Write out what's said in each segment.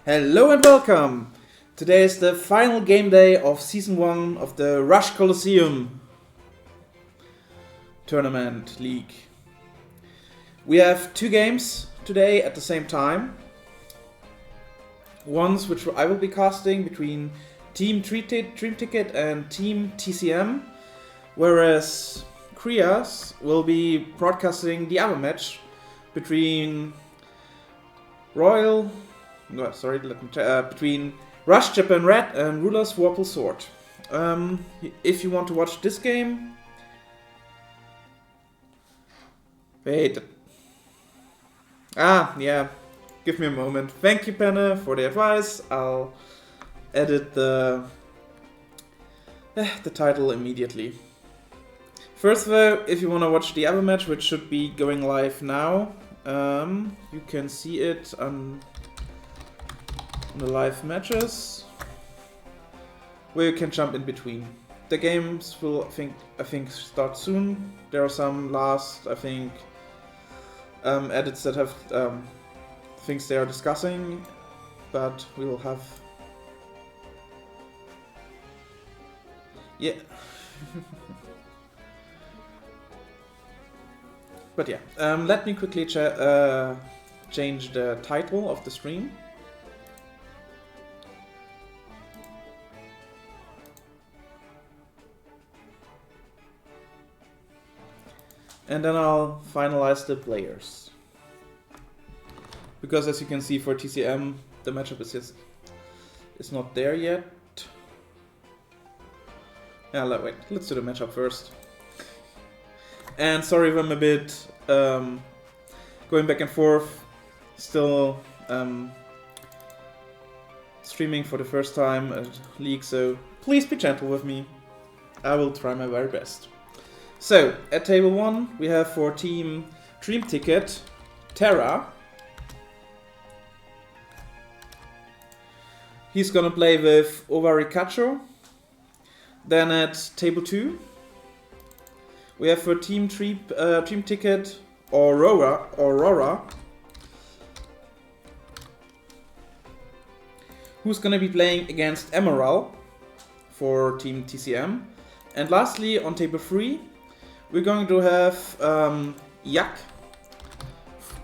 Hello and welcome! Today is the final game day of Season 1 of the Duels Colosseum Tournament League. We have two games today at the same time. Ones which I will be casting between Team Dream Ticket and Team TCM, whereas Krias will be broadcasting the other match between between Rush Japan Red and Ruler's Warple Sword. If you want to watch this game, wait. Yeah. Give me a moment. Thank you, Penne, for the advice. I'll edit the title immediately. First, though, if you want to watch the other match, which should be going live now, you can see it on the live matches, where you can jump in between. The games will, I think, start soon. There are some last, edits that have things they are discussing, but we will have. Yeah. But yeah, let me quickly change the title of the stream. And then I'll finalize the players. Because as you can see for TCM, the matchup is not there yet. Yeah, wait, let's do the matchup first. And sorry if I'm a bit going back and forth, still streaming for the first time at League, so please be gentle with me. I will try my very best. So, at table 1, we have for Team Dream Ticket, Terra. He's gonna play with Ovarikacho. Then at table 2, we have for Team Dream Ticket, Aurora, who's gonna be playing against Emerald for Team TCM. And lastly, on table 3, we're going to have Yak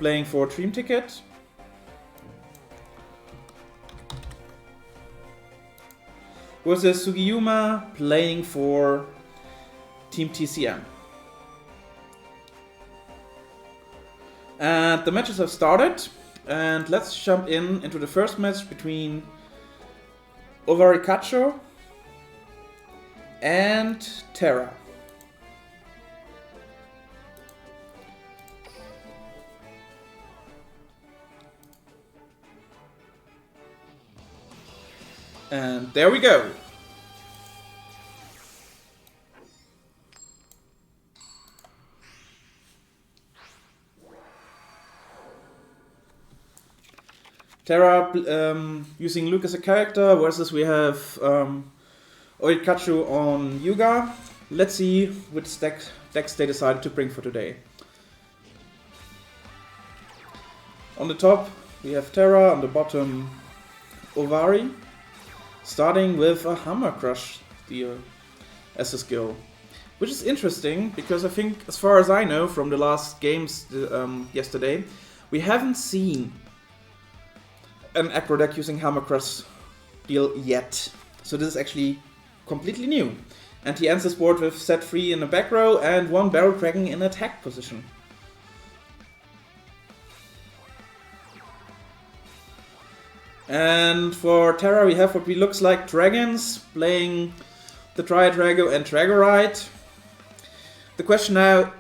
playing for Dream Ticket. Versus Sugiyuma playing for Team TCM. And the matches have started. And let's jump into the first match between Ovarikacho and Terra. And there we go. Terra using Luke as a character, versus we have Oikachu on Yuga. Let's see which decks they decided to bring for today. On the top we have Terra, on the bottom Ovari. Starting with a Hammer Crush deal as a skill. Which is interesting, because I think, as far as I know from the last games yesterday, we haven't seen an aggro deck using Hammer Crush deal yet. So this is actually completely new. And he ends his board with set 3 in the back row and 1 Barrel Dragon in attack position. And for Terra we have what looks like dragons, playing the Dryad Drago and Dragorite. The question now,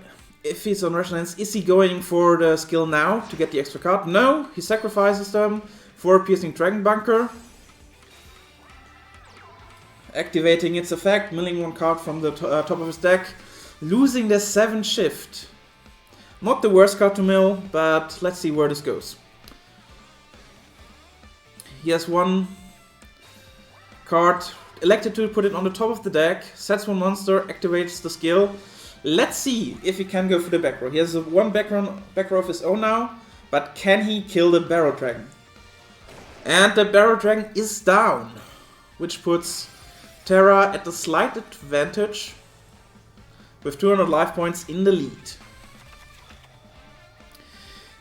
if he's on Resonance, is he going for the skill now to get the extra card? No, he sacrifices them for Piercing Dragon Bunker. Activating its effect, milling 1 card from the top of his deck, losing the 7 Shift. Not the worst card to mill, but let's see where this goes. He has 1 card, elected to put it on the top of the deck, sets 1 monster, activates the skill. Let's see if he can go for the back row. He has 1 back row of his own now, but can he kill the Barrel Dragon? And the Barrel Dragon is down, which puts Terra at a slight advantage with 200 life points in the lead.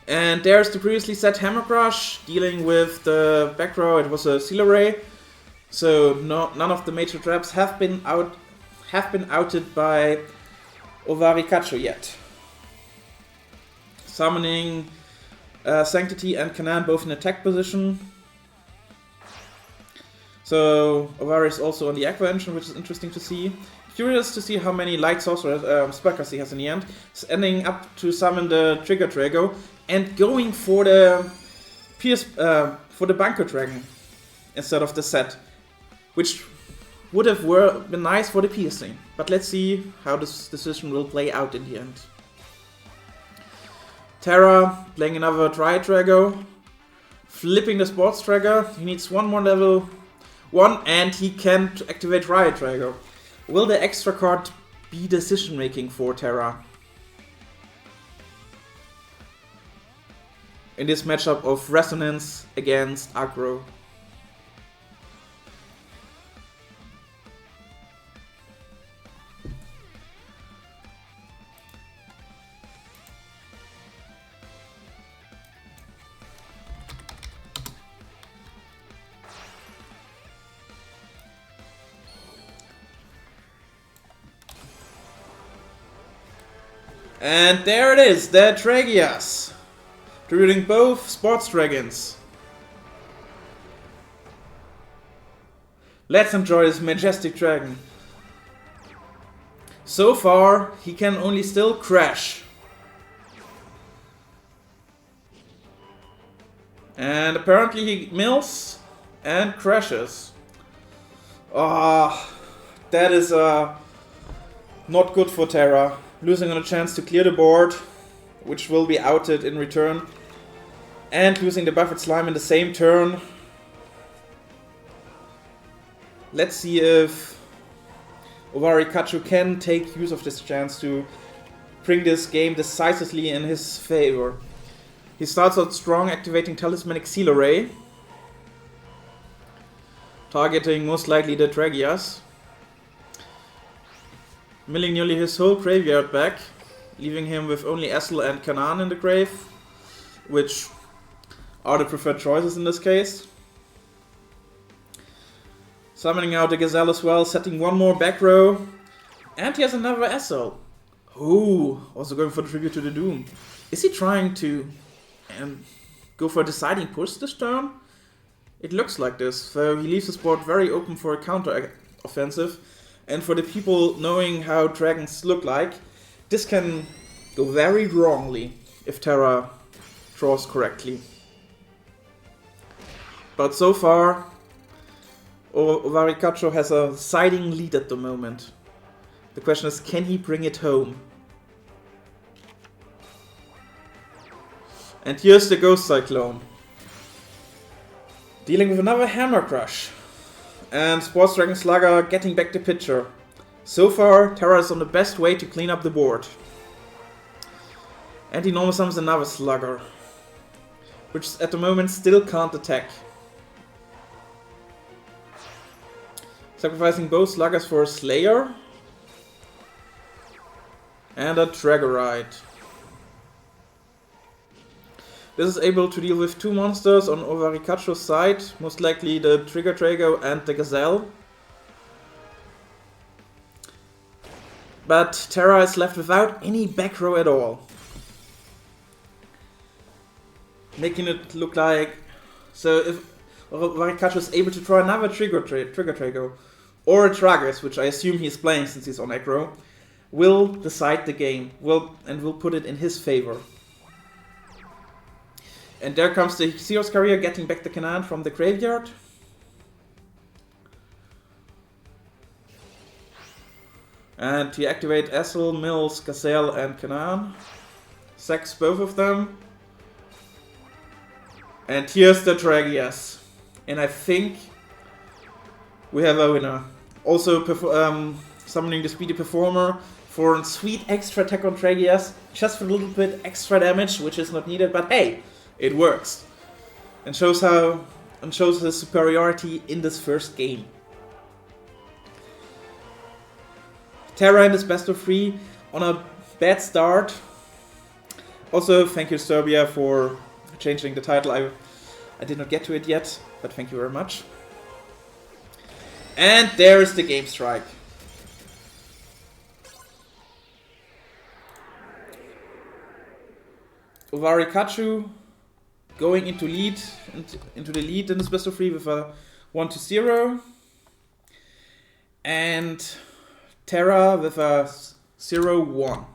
And there's the previously set Hammer Crush, dealing with the back row. It was a Seal Array, so none of the major traps have been outed by Ovarikacho yet. Summoning Sanctity and Canaan both in attack position. So Ovari is also on the Aqua Engine, which is interesting to see. Curious to see how many Light Sorcerer spellcasters he has in the end. It's ending up to summon the Trigger Drago and going for the Bunker Dragon instead of the set, which would have been nice for the piercing. But let's see how this decision will play out in the end. Terra playing another Dryad Drago, flipping the Sports Dragon. He needs one more level 1 and he can activate Dryad Drago. Will the extra card be decision making for Terra in this matchup of Resonance against Aggro? And there it is, the Tragias, recruiting both Sports Dragons. Let's enjoy this majestic dragon. So far, he can only still crash. And apparently he mills and crashes. Ah, that is not good for Terra. Losing on a chance to clear the board, which will be outed in return, and losing the buffered slime in the same turn. Let's see if Ovarikacho can take use of this chance to bring this game decisively in his favor. He starts out strong, activating Talismanic Seal Array, targeting most likely the Tragias. Milling nearly his whole graveyard back, leaving him with only Essel and Canaan in the grave, which are the preferred choices in this case. Summoning out the Gazelle as well, setting one more back row, and he has another Essel. Ooh, also going for the Tribute to the Doom. Is he trying to go for a deciding push this turn? It looks like this, so he leaves his board very open for a counter offensive. And for the people knowing how dragons look like, this can go very wrongly if Terra draws correctly. But so far, Ovarikacho has a siding lead at the moment. The question is, can he bring it home? And here's the Ghost Cyclone, dealing with another Hammer Crush. And Sports Dragon Slugger getting back the picture. So far, Terra is on the best way to clean up the board. And he normal summons another Slugger, which at the moment still can't attack. Sacrificing both Sluggers for a Slayer and a Dragorite. This is able to deal with two monsters on Ovarikacho's side, most likely the Trigger Drago and the Gazelle. But Terra is left without any back row at all. Making it look like... So if Ovarikacho is able to draw another Trigger Drago, or a Tragus, which I assume he's playing since he's on aggro, will decide the game, will put it in his favor. And there comes the Xeos Carrier getting back the Canaan from the graveyard. And he activates Essel, Mills, Gazelle and Canaan. Sacks both of them. And here's the Tragias. And I think we have a winner. Also summoning the Speedy Performer for a sweet extra attack on Tragias. Just for a little bit extra damage, which is not needed, but hey! It works, and shows how and shows his superiority in this first game. Terra in this best of 3 on a bad start. Also, thank you Serbia for changing the title. I did not get to it yet, but thank you very much. And there is the game strike. Ovari Kachu going into the lead in this best of 3 with a 1-0. And Terra with a 0-1.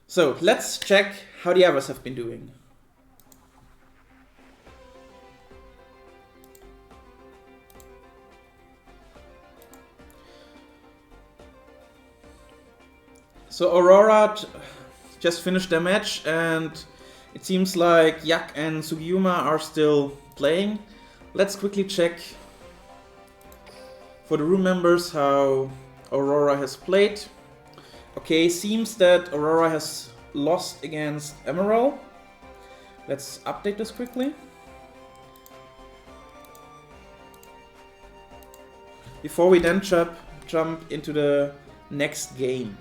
So let's check how the others have been doing. So Aurora just finished their match, and it seems like Yak and Sugiyuma are still playing. Let's quickly check for the room members how Aurora has played. Okay, seems that Aurora has lost against Emerald. Let's update this quickly. Before we then jump into the next game.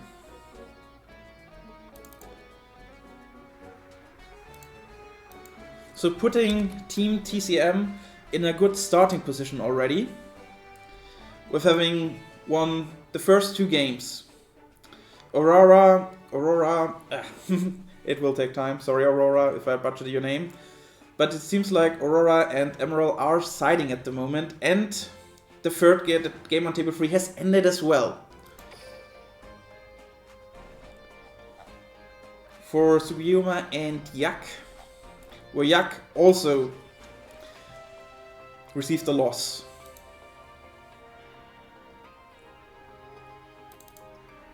So putting Team TCM in a good starting position already, with having won the first 2 games. Aurora, it will take time, sorry Aurora if I butchered your name. But it seems like Aurora and Emerald are siding at the moment, and the third game on table 3 has ended as well. For Sugiyuma and Yak, where Yak also received a loss.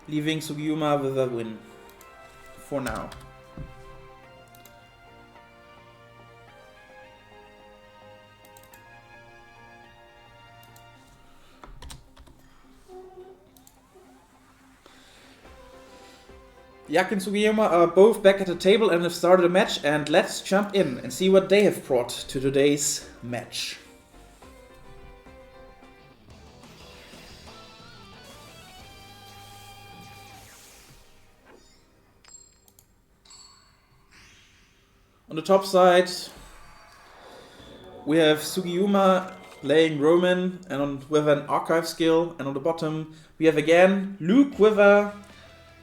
Leaving Sugiyuma with a win. For now. Yak and Sugiyuma are both back at the table and have started a match, and let's jump in and see what they have brought to today's match. On the top side, we have Sugiyuma playing Roman and with an archive skill, and on the bottom we have again Luke with a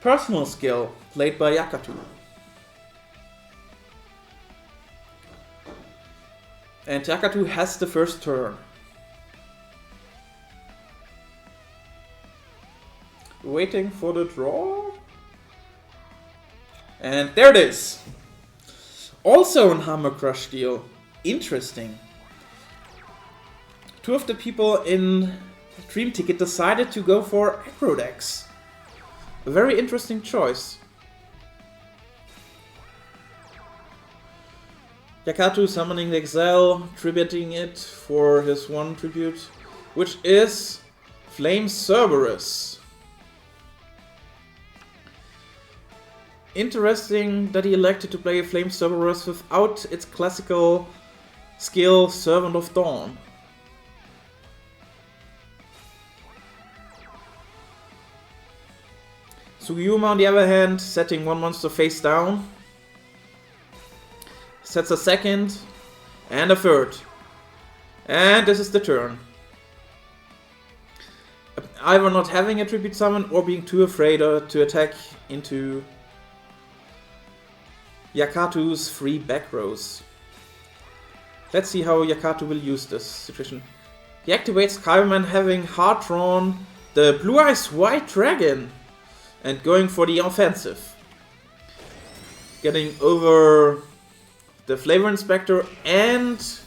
personal skill played by Yakatu. And Yakatu has the first turn. Waiting for the draw. And there it is. Also an Hammer Crush deal. Interesting. 2 of the people in Dream Ticket decided to go for Aggro decks. A very interesting choice. Yakatu summoning the Exile, tributing it for his 1 tribute, which is Flame Cerberus. Interesting that he elected to play Flame Cerberus without its classical skill Servant of Dawn. Sugiyuma on the other hand, setting 1 monster face down. Sets a second and a third. And this is the turn. Either not having a tribute summon or being too afraid to attack into Yakatu's 3 back rows. Let's see how Yakatu will use this situation. He activates Skyman having hard drawn the Blue Eyes White Dragon and going for the offensive. Getting over the Flavor Inspector and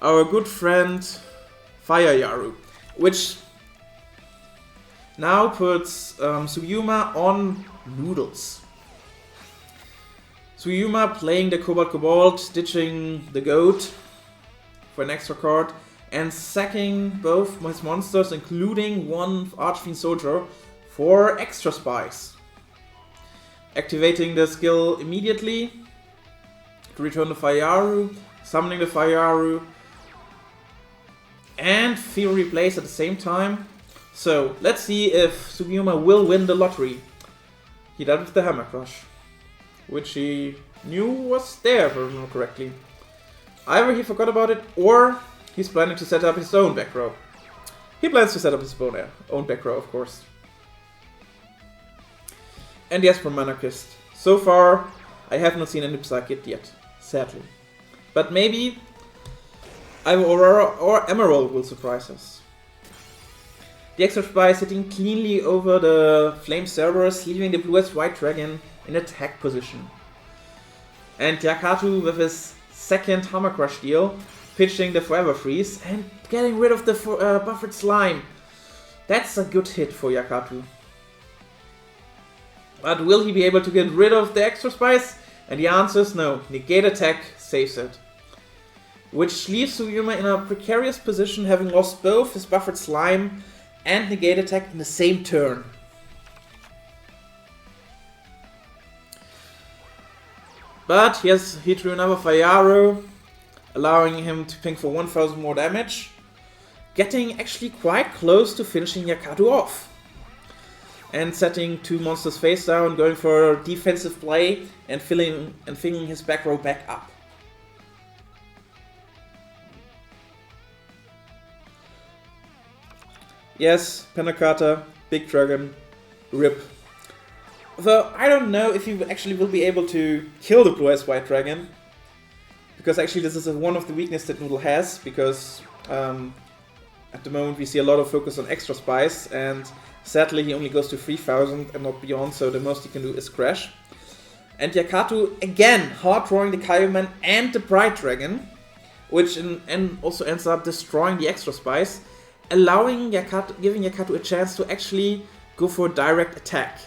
our good friend Fire Yaru, which now puts Sugiyuma on Noodles. Sugiyuma playing the Cobalt, ditching the Goat for an extra card, and sacking both his monsters, including 1 Archfiend Soldier, for extra spice. Activating the skill immediately, to return the Fayaru, summoning the Fayaru, and Fear Replace at the same time. So, let's see if Sugiyuma will win the lottery. He did it with the Hammer Crush, which he knew was there, if I remember correctly. Either he forgot about it, or he's planning to set up his own back row. He plans to set up his own back row, of course. And yes, from Monarchist. So far, I have not seen any Psychic yet, sadly. But maybe either Aurora or Emerald will surprise us. The extra spy sitting cleanly over the Flame Cerberus, leaving the blue-white dragon in attack position. And Yakatu with his second Hammer Crush deal, pitching the Forever Freeze and getting rid of the buffered slime. That's a good hit for Yakatu. But will he be able to get rid of the extra spice? And the answer is no. Negate attack saves it. Which leaves Sugiyuma in a precarious position, having lost both his buffered slime and negate attack in the same turn. But he drew another Fayaru, allowing him to ping for 1000 more damage, getting actually quite close to finishing Yakatu off. And setting two monsters face down, going for a defensive play and filling his back row back up. Yes, Penacata, Big Dragon, RIP. Though I don't know if you actually will be able to kill the blue-white dragon, because actually this is one of the weaknesses that Noodle has, because at the moment we see a lot of focus on extra spice, and sadly he only goes to 3000 and not beyond, so the most he can do is crash. And Yakatu again hard drawing the Kaioman and the Bright Dragon, which also ends up destroying the extra spice, allowing giving Yakatu a chance to actually go for a direct attack.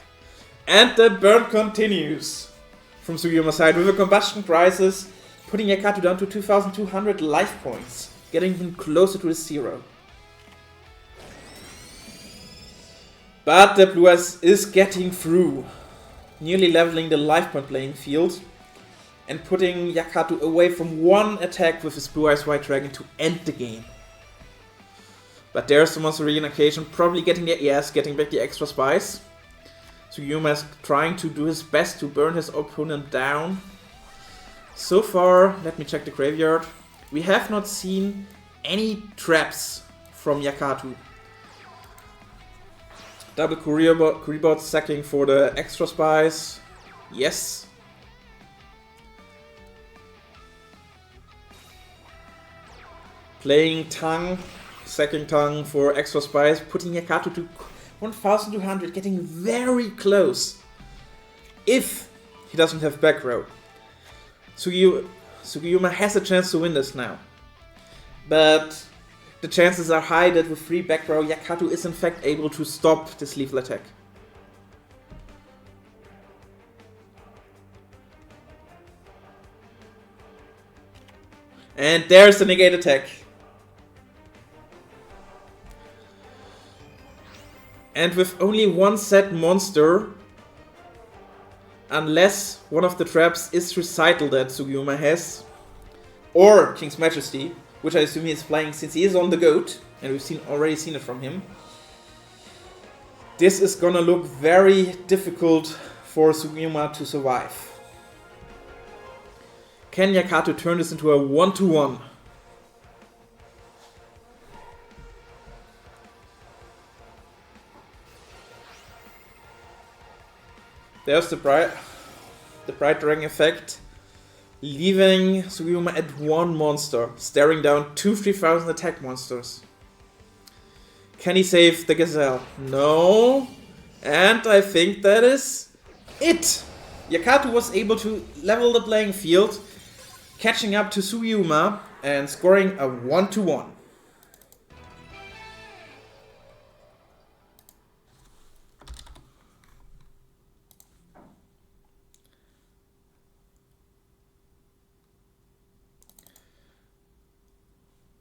And the burn continues from Sugiyuma's side with a combustion crisis, putting Yakatu down to 2200 life points, getting him closer to the 0. But the Blue Eyes is getting through, nearly leveling the life point playing field and putting Yakatu away from one attack with his Blue Eyes White Dragon to end the game. But there's the Monster Reunification, probably getting back the extra spice. Sugiyuma is trying to do his best to burn his opponent down. So far, let me check the graveyard. We have not seen any traps from Yakatu. Double Courier Bot sacking for the extra spice. Yes. Playing Tongue, sacking Tongue for extra spice, putting Yakatu to 1200, getting very close. If he doesn't have back row. Sugiyuma has a chance to win this now. But the chances are high that with 3 back row, Yakatu is in fact able to stop this lethal attack. And there's the negate attack. And with only one set monster, unless one of the traps is recital that Sugiyuma has, or King's Majesty, which I assume he is playing since he is on the GOAT, and we've already seen it from him, this is gonna look very difficult for Sugiyuma to survive. Can Yakatu turn this into a 1-to-1? There's the Bright Dragon effect, leaving Sugiyuma at 1 monster, staring down 3000 attack monsters. Can he save the Gazelle? No. And I think that is it. Yakatu was able to level the playing field, catching up to Sugiyuma and scoring a 1-to-1.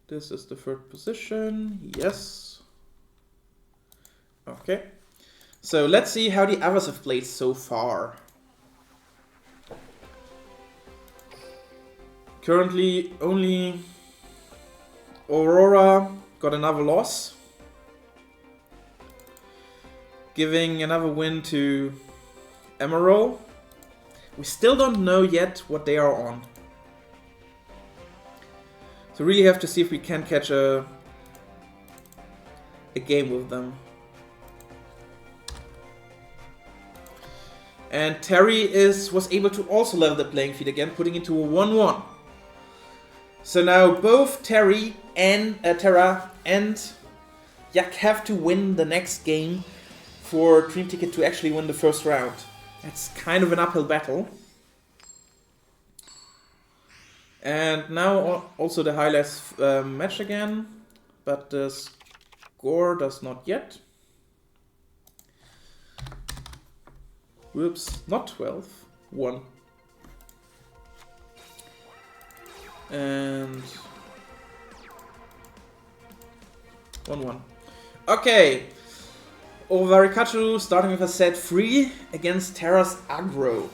This is the 3rd position, yes. Okay, so let's see how the others have played so far. Currently, only Aurora got another loss, giving another win to Emerald. We still don't know yet what they are on. So really have to see if we can catch a game with them. And Terry was able to also level the playing field again, putting into a 1-1. So now both Terra and Yak have to win the next game for Dream Ticket to actually win the first round. That's kind of an uphill battle. And now also the highlights match again, but the score does not yet. Whoops, not 12, 1. And 1-1. Okay. Ovarikachu starting with a set 3 against Terra's aggro.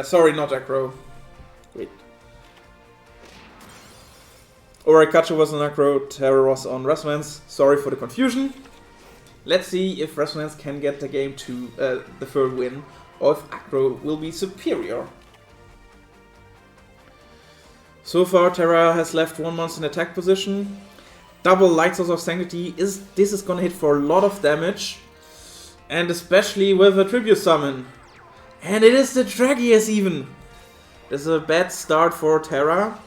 Sorry, not aggro. Wait. Ovarikachu was on aggro, Terra was on resonance. Sorry for the confusion. Let's see if Resonance can get the game to the third win, or if aggro will be superior. So far, Terra has left one monster in attack position. Double Light Source of Sanctity. This is gonna hit for a lot of damage, and especially with a Tribute Summon. And it is the Dragius even. This is a bad start for Terra,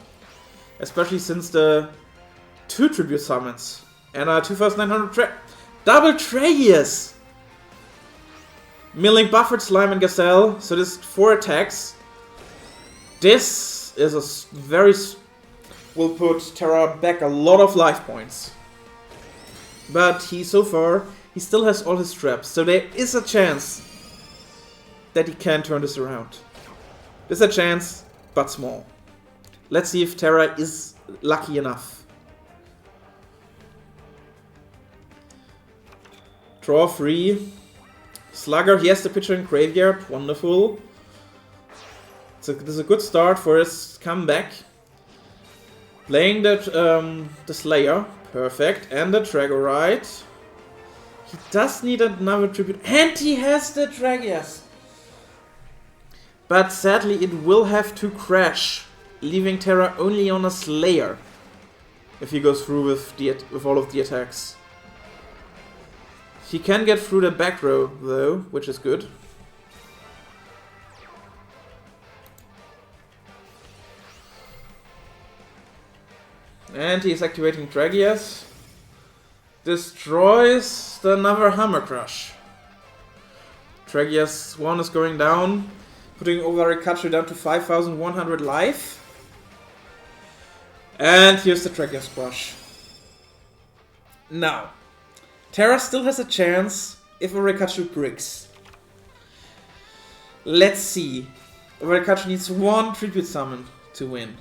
especially since the 2 Tribute Summons and a 2900 Double Tragius! Milling Buffered Slime and Gazelle, so this 4 attacks. This is will put Terra back a lot of life points. But so far, he still has all his traps, so there is a chance that he can turn this around. There's a chance, but small. Let's see if Terra is lucky enough. Draw 3. Slugger, he has the picture in Graveyard. Wonderful. This is a good start for his comeback. Playing the Slayer. Perfect. And the Dragorite. He does need another tribute. And he has the Dragias. But sadly it will have to crash, leaving Terra only on a Slayer if he goes through with all of the attacks. He can get through the back row though, which is good. And he is activating Dragias. Destroys another Hammer Crush. Dragias 1 is going down, putting Ovarikachu down to 5100 life. And here's the Dragias Crush. Now, Terra still has a chance if Ovarikachu bricks. Let's see. Ovarikachu needs 1 Tribute Summon to win.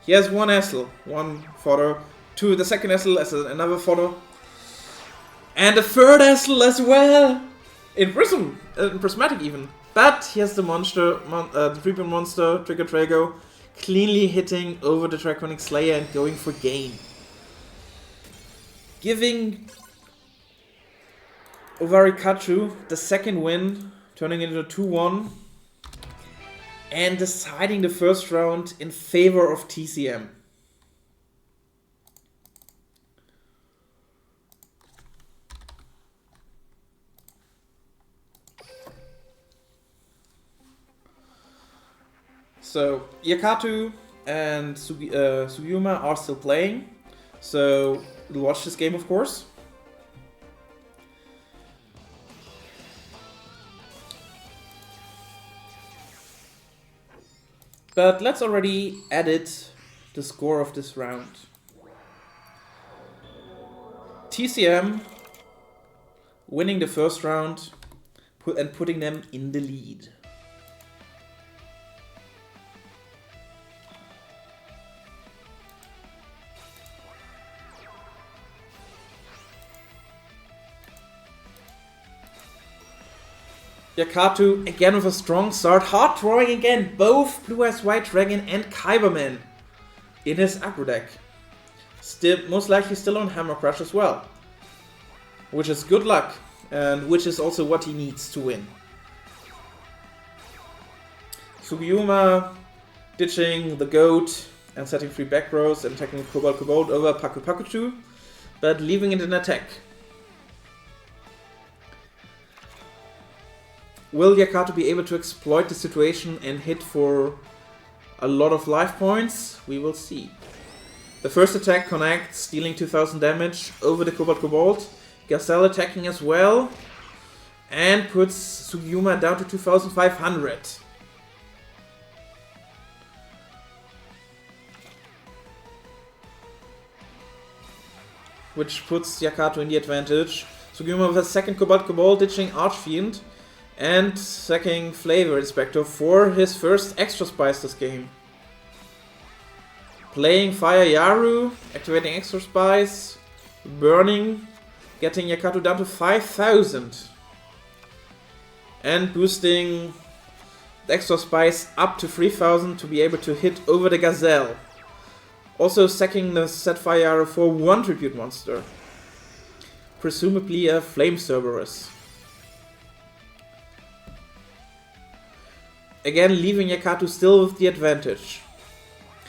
He has 1 Essel, 1 photo, 2 the second Essel as another photo, and a third Essel as well! In Prismatic even. But he has the the Tribute Monster, Trigger Trago, cleanly hitting over the Draconic Slayer and going for gain. Giving Ovarikachu the second win, turning into a 2-1. And deciding the first round in favor of TCM. So, Yakatu and Sugiyuma are still playing, so we'll watch this game of course. But let's already edit the score of this round. TCM winning the first round and putting them in the lead. Yakatu again with a strong start. Hard drawing again. Both Blue Eyes White Dragon and Kyberman in his aggro deck. Still, most likely still on Hammer Crush as well. Which is good luck. And which is also what he needs to win. Sugiyuma ditching the goat and setting free back rows and attacking Kobold over Paku Pakuchu, but leaving it in attack. Will Yakatu be able to exploit the situation and hit for a lot of life points? We will see. The first attack connects, dealing 2000 damage over the Kobold. Gazelle attacking as well, and puts Sugiyuma down to 2500. Which puts Yakatu in the advantage. Sugiyuma with a second Kobold ditching Archfiend and sacking Flavor Inspector for his first extra spice this game. Playing Fire Yaru, activating extra spice, burning, getting Yakatu down to 5000. And boosting the extra spice up to 3000 to be able to hit over the Gazelle. Also sacking the set Fire Yaru for one tribute monster. Presumably a Flame Cerberus. Again, leaving Yakatu still with the advantage.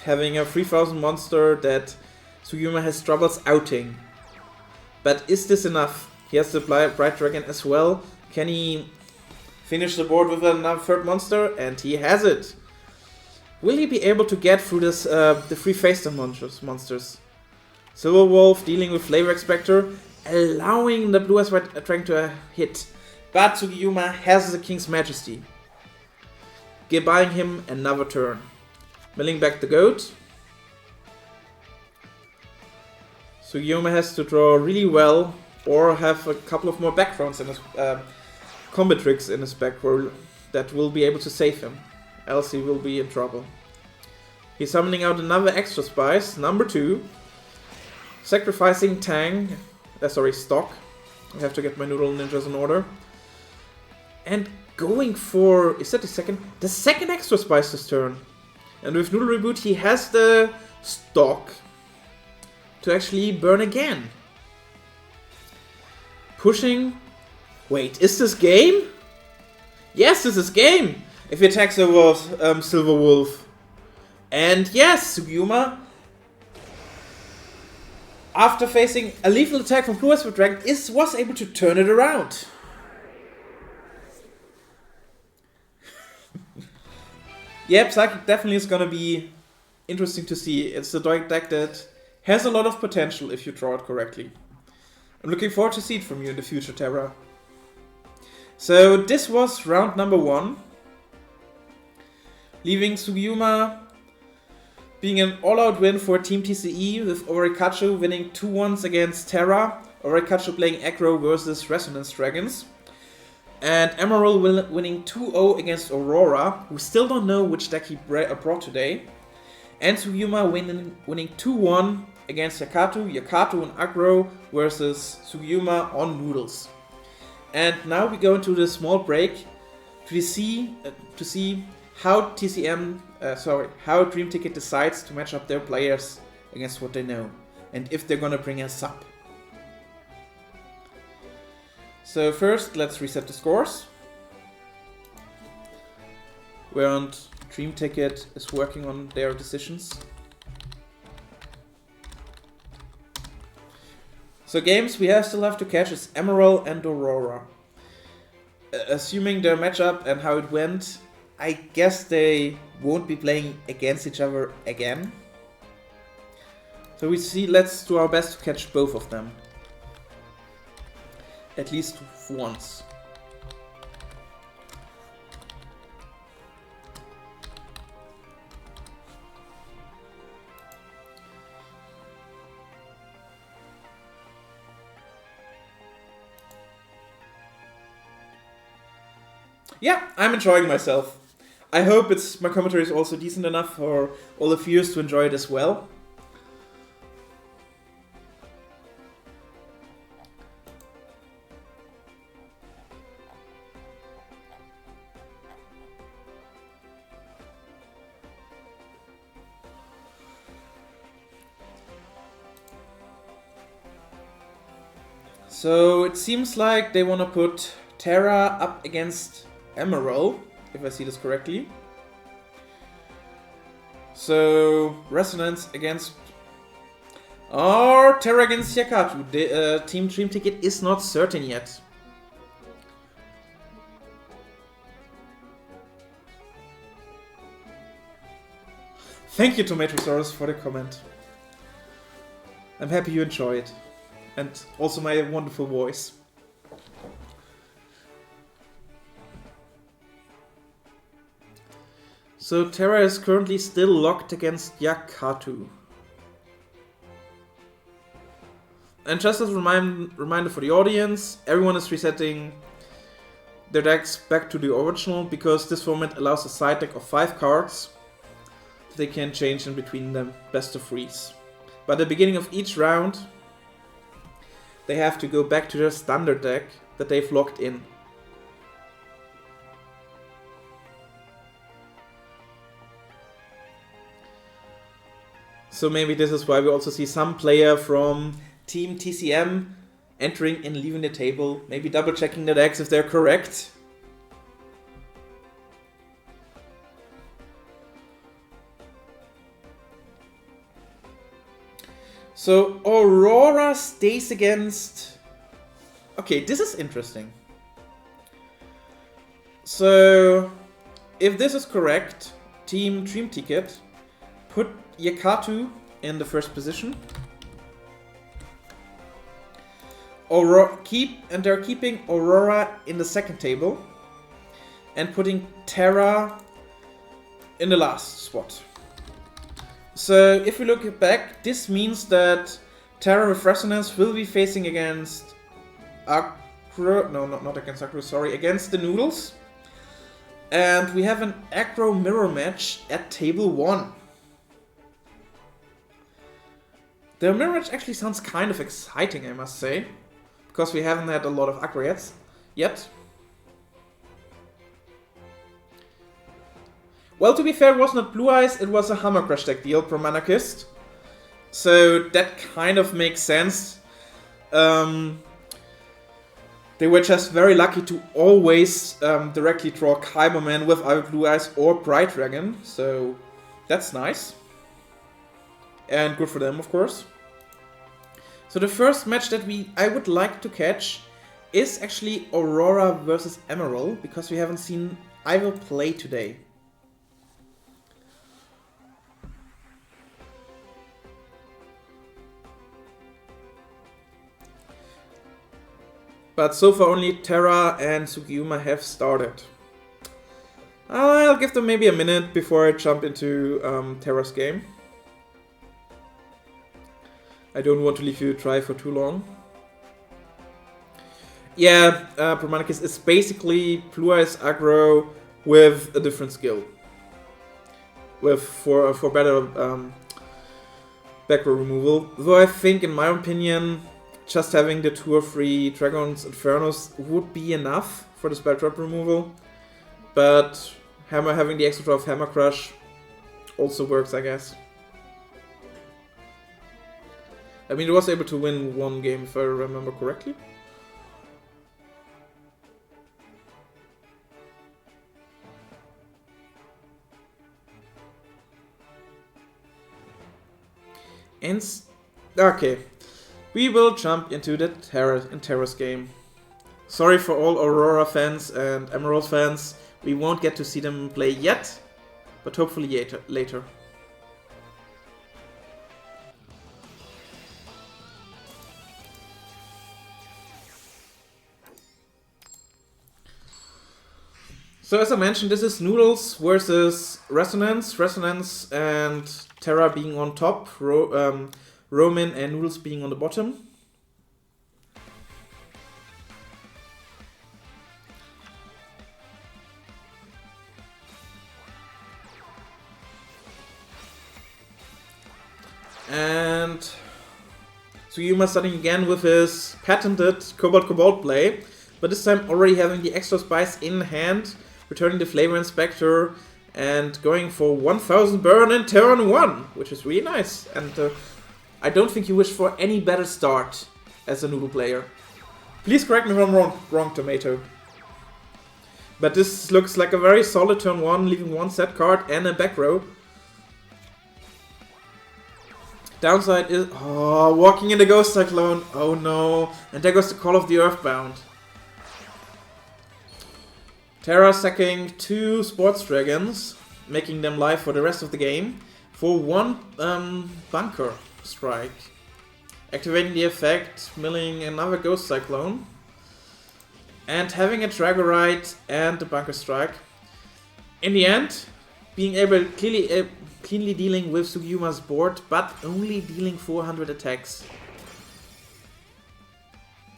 Having a 3000 monster that Sugiyuma has troubles outing. But is this enough? He has the Bright Dragon as well. Can he finish the board with another third monster? And he has it. Will he be able to get through this the free face-down monsters? Silver Wolf dealing with Flavor Expector, allowing the Blue Eyes White Dragon to hit. But Sugiyuma has the King's Majesty, buying him another turn. Milling back the goat. Sugiyuma has to draw really well or have a couple of more backgrounds in his combat tricks in his back row that will be able to save him. Else he will be in trouble. He's summoning out another extra spice, number 2. Sacrificing stock. I have to get my noodle ninjas in order. And going for, is that the second? The second extra spice this turn. And with Noodle Reboot he has the stock to actually burn again. Pushing. Wait, is this game? Yes, this is game! If he attacks over Silver Wolf. And yes, Sugiyuma, after facing a lethal attack from Blue Eyes White Dragon, was able to turn it around. Yep, Psychic definitely is gonna be interesting to see. It's a deck that has a lot of potential if you draw it correctly. I'm looking forward to see it from you in the future, Terra. So this was round number 1. Leaving Sugiyuma being an all-out win for Team TCE, with Orikachu winning 2-1s against Terra, Orikachu playing aggro versus Resonance Dragons, and Emerald winning 2-0 against Aurora, who still don't know which deck he brought today, and Sugiyuma winning 2-1 against Yakatu on aggro versus Sugiyuma on Noodles. And now we go into the small break to see how how Dream Ticket decides to match up their players against what they know, and if they're gonna bring us up. So first, let's reset the scores. Where Dream Ticket is working on their decisions. So games we still have to catch is Emerald and Aurora. Assuming their matchup and how it went, I guess they won't be playing against each other again. So let's do our best to catch both of them. At least once. Yeah, I'm enjoying myself. I hope my commentary is also decent enough for all the viewers to enjoy it as well. So it seems like they want to put Terra up against Emerald, if I see this correctly. So Resonance against... or Terra against Yakatu. The Team Dream Ticket is not certain yet. Thank you, Tomatosaurus, for the comment. I'm happy you enjoy it. And also my wonderful voice. So Terra is currently still locked against Yakatu. And just as a reminder for the audience, everyone is resetting their decks back to the original because this format allows a side deck of 5 cards that they can change in between them, best of 3s. But at the beginning of each round, they have to go back to their standard deck that they've locked in. So maybe this is why we also see some player from Team TCM entering and leaving the table, maybe double checking the decks if they're correct. So Aurora stays against... okay, this is interesting. So if this is correct, Team Dream Ticket put Yakatu in the first position. They're keeping Aurora in the second table and putting Terra in the last spot. So if we look back, this means that Terra with Resonance will be facing against Acro, no, not against Acro, sorry, against the Noodles. And we have an Acro mirror match at table 1. The mirror match actually sounds kind of exciting, I must say. Because we haven't had a lot of Acro yet. Well, to be fair, it was not Blue Eyes, it was a Hammer Crush deck deal from Anarchist. So that kind of makes sense. They were just very lucky to always directly draw Kaibaman with either Blue Eyes or Bright Dragon. So that's nice. And good for them, of course. So the first match that I would like to catch is actually Aurora versus Emerald, because we haven't seen either play today. But so far only Terra and Sugiyuma have started. I'll give them maybe a minute before I jump into Terra's game. I don't want to leave you dry for too long. Yeah, Promanicus is basically Blue Eyes aggro with a different skill. For better back row removal. Though I think, in my opinion, just having the 2 or 3 Dragon's Infernos would be enough for the spell trap removal. But having the extra draw of Hammer Crush also works, I guess. I mean, it was able to win 1 game, if I remember correctly. And okay, we will jump into the Terra's game. Sorry for all Aurora fans and Emerald fans. We won't get to see them play yet, but hopefully later. So as I mentioned, this is Noodles versus Resonance. Resonance and Terra being on top, Roman and Noodles being on the bottom. And Sugiyuma starting again with his patented Cobalt play, but this time already having the extra spice in hand, returning the Flavor Inspector and going for 1000 burn in turn 1, which is really nice. And I don't think you wish for any better start as a Noodle player. Please correct me if I'm wrong, Tomato. But this looks like a very solid turn 1, leaving 1 set card and a back row. Downside is... Oh, walking in the Ghost Cyclone. Oh no. And there goes the Call of the Earthbound. Terra sacking 2 Sports Dragons, making them live for the rest of the game, for 1 Bunker Strike. Activating the effect, milling another Ghost Cyclone. And having a Dragorite and a Bunker Strike. In the end, being able cleanly dealing with Sugiyuma's board, but only dealing 400 attacks.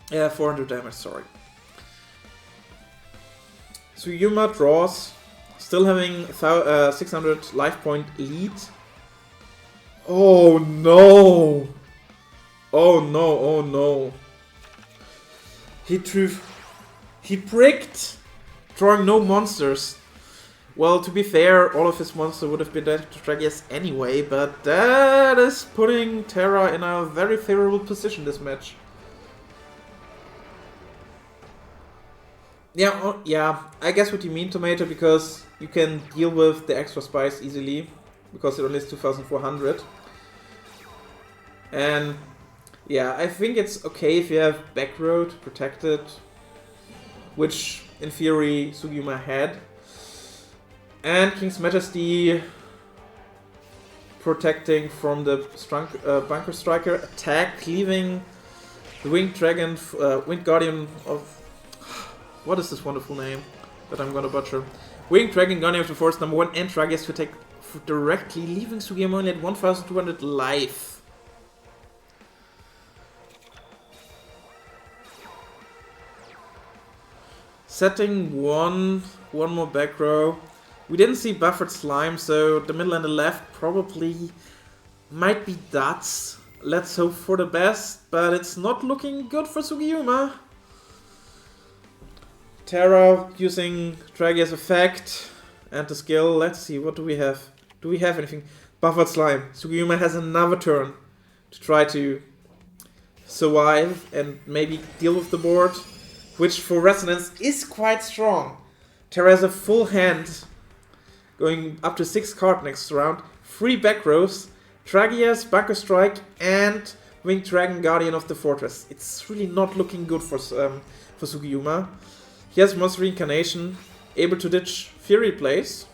400 damage, sorry. Sugiyuma draws, still having 600 life point lead. Oh no! Oh no, oh no. He pricked, drawing no monsters. Well, to be fair, all of his monsters would have been dead to Tragias anyway, but that is putting Terra in a very favorable position this match. Yeah, yeah, I guess what you mean, Tomato, because you can deal with the extra spice easily, because it only is 2400. And yeah, I think it's okay if you have back row to protect it, which in theory Sugiyuma had. And King's Majesty protecting from the Bunker Striker attack, leaving the Winged Dragon, Winged Guardian of... What is this wonderful name that I'm gonna butcher? Winged Dragon, Guardian of the Forest, number 1, and Tragias to attack directly, leaving Sugiyama only at 1200 life. Setting one more back row. We didn't see buffered slime, so the middle and the left probably might be dots. Let's hope for the best, but it's not looking good for Sugiyuma. Terra using Tragia's effect and the skill. Let's see, what do we have? Do we have anything? Buffered slime. Sugiyuma has another turn to try to survive and maybe deal with the board, which for Resonance is quite strong. Terra has a full hand, going up to 6 card next round, 3 back rows, Tragias, Bunker Strike, and Winged Dragon, Guardian of the Fortress. It's really not looking good for Sugiyuma. He has Monster Reincarnation, able to ditch Fury Plays,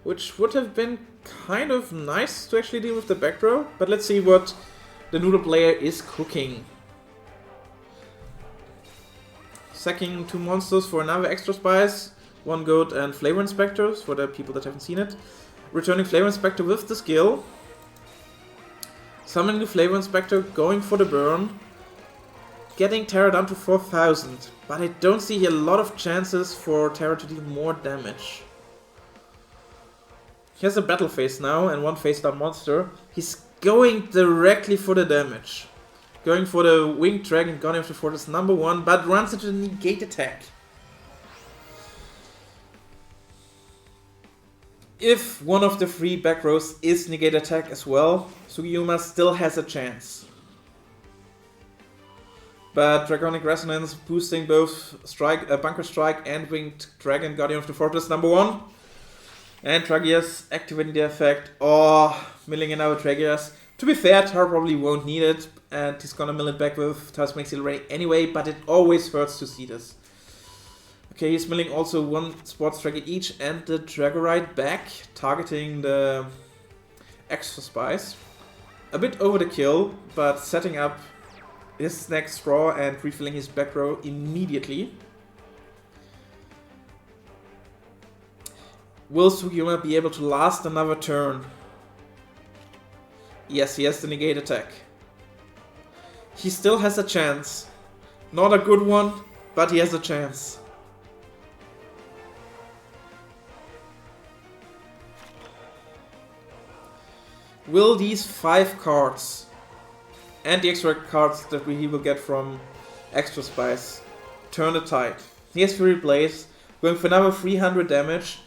which would have been kind of nice to actually deal with the back row, but let's see what the Noodle player is cooking. Sacking 2 monsters for another extra spice, 1 goat and Flavor Inspectors for the people that haven't seen it. Returning Flavor Inspector with the skill. Summoning the Flavor Inspector, going for the burn. Getting Terra down to 4000, but I don't see here a lot of chances for Terra to deal more damage. He has a battle phase now and 1 face down monster. He's going directly for the damage. Going for the Winged Dragon, Guardian of the Fortress number 1, but runs into the negate attack. If one of the 3 back rows is negate attack as well, Sugiyuma still has a chance. But Draconic Resonance boosting both Bunker Strike and Winged Dragon, Guardian of the Fortress number 1. And Tragias activating the effect. Oh, milling in our Tragias. To be fair, Tar probably won't need it, and he's gonna mill it back with Tar's Exhilarate anyway, but it always hurts to see this. Okay, he's milling also 1 Sports Dragon each and the Dragorite back, targeting the extra spice. A bit over the kill, but setting up his next draw and refilling his back row immediately. Will Sugiyuma be able to last another turn? Yes, he has the negate attack. He still has a chance. Not a good one, but he has a chance. Will these 5 cards and the extra cards that he will get from extra spice turn the tide? He has Fury Blaze, going for another 300 damage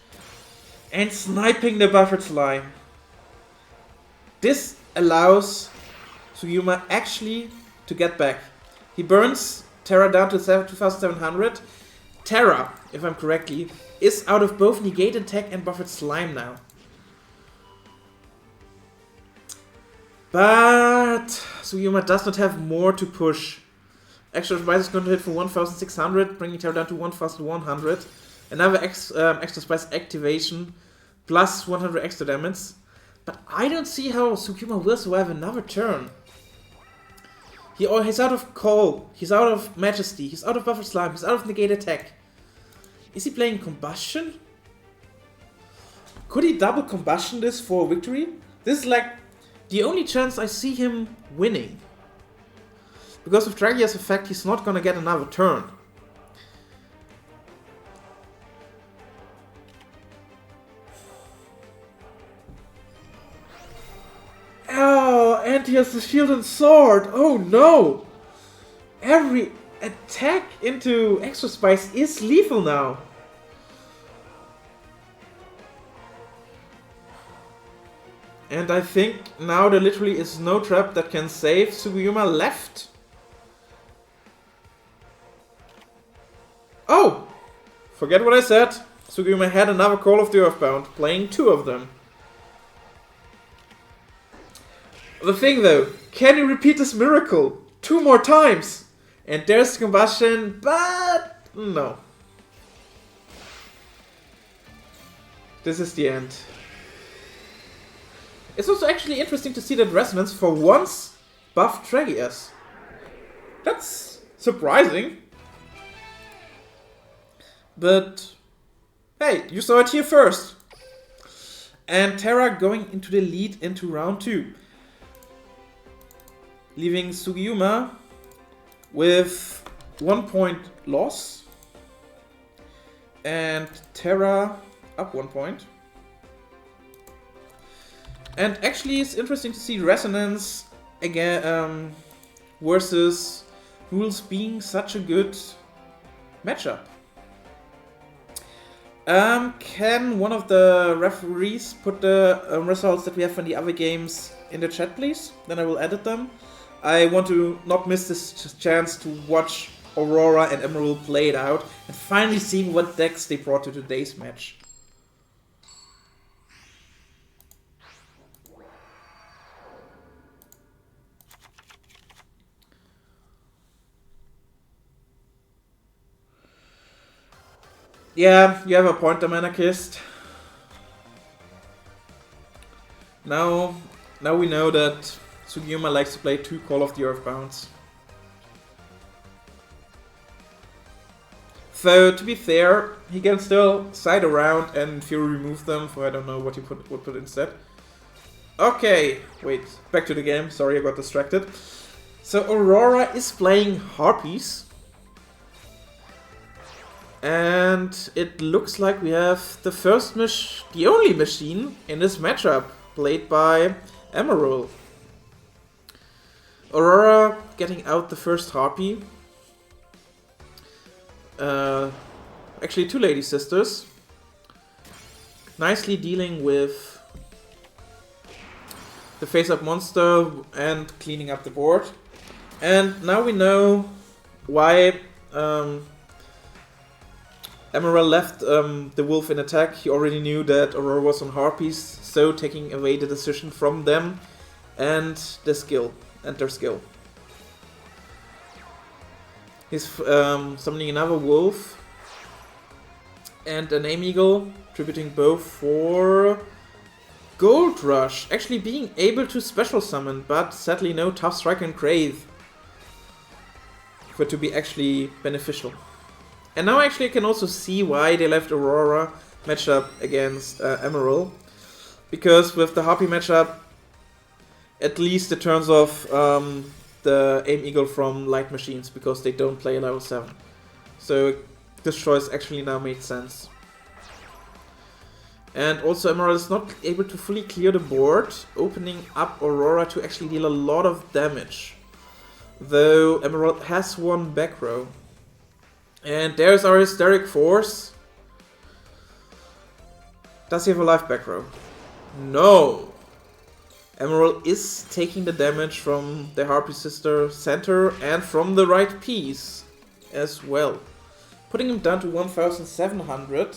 and sniping the buffered slime. This allows Sugiyuma actually to get back. He burns Terra down to 2700. Terra, if I'm correctly, is out of both Negate Attack and Buffered Slime now. But Sugiyama does not have more to push. Extra Spice is going to hit for 1600, bringing Terra down to 1100. Another extra Spice activation, plus 100 extra damage. But I don't see how Sugiyama will survive another turn. He's out of Coal, he's out of Majesty, he's out of Buffer Slime, he's out of Negate Attack. Is he playing Combustion? Could he double Combustion this for victory? This is like the only chance I see him winning. Because with Dragia's effect, he's not gonna get another turn. Oh, and he has the Shield and Sword. Oh no! Every attack into Extra Spice is lethal now. And I think now there literally is no trap that can save Sugiyama left. Oh! Forget what I said. Sugiyama had another Call of the Earthbound, playing 2 of them. The thing though, can you repeat this miracle 2 more times? And there's Combustion, but no. This is the end. It's also actually interesting to see that Resonance for once buffed Dragias. That's surprising. But hey, you saw it here first. And Terra going into the lead into round 2. Leaving Sugiyama with 1 point loss. And Terra up 1 point. And actually it's interesting to see Resonance again versus Duels being such a good matchup. Can one of the referees put the results that we have from the other games in the chat, please? Then I will edit them. I want to not miss this chance to watch Aurora and Emerald play it out and finally seeing what decks they brought to today's match. Yeah, you have a point, the Anarchist. Now we know that Sugiyama likes to play 2 Call of the Earthbounds. So, to be fair, he can still side around and Fury remove them for I don't know what he would put instead. Okay, wait, back to the game. Sorry, I got distracted. So, Aurora is playing Harpies. And it looks like we have the only machine in this matchup, played by Emerald. Aurora getting out the first Harpy. Actually 2 Lady Sisters. Nicely dealing with the face-up monster and cleaning up the board. And now we know why Emerald left the wolf in attack. He already knew that Aurora was on Harpies, so taking away the decision from them and their skill. He's summoning another wolf and an aim eagle, tributing both for Gold Rush. Actually being able to special summon, but sadly no Tough Strike and Crave for it to be actually beneficial. And now actually I can also see why they left Aurora matchup against Emerald. Because with the Harpy matchup, at least it turns off the Aim Eagle from Light Machines, because they don't play level 7. So this choice actually now made sense. And also Emerald is not able to fully clear the board, opening up Aurora to actually deal a lot of damage. Though Emerald has 1 back row. And there's our Hysteric Force. Does he have a life back row? No. Emerald is taking the damage from the Harpy Sister center and from the right piece as well, putting him down to 1700.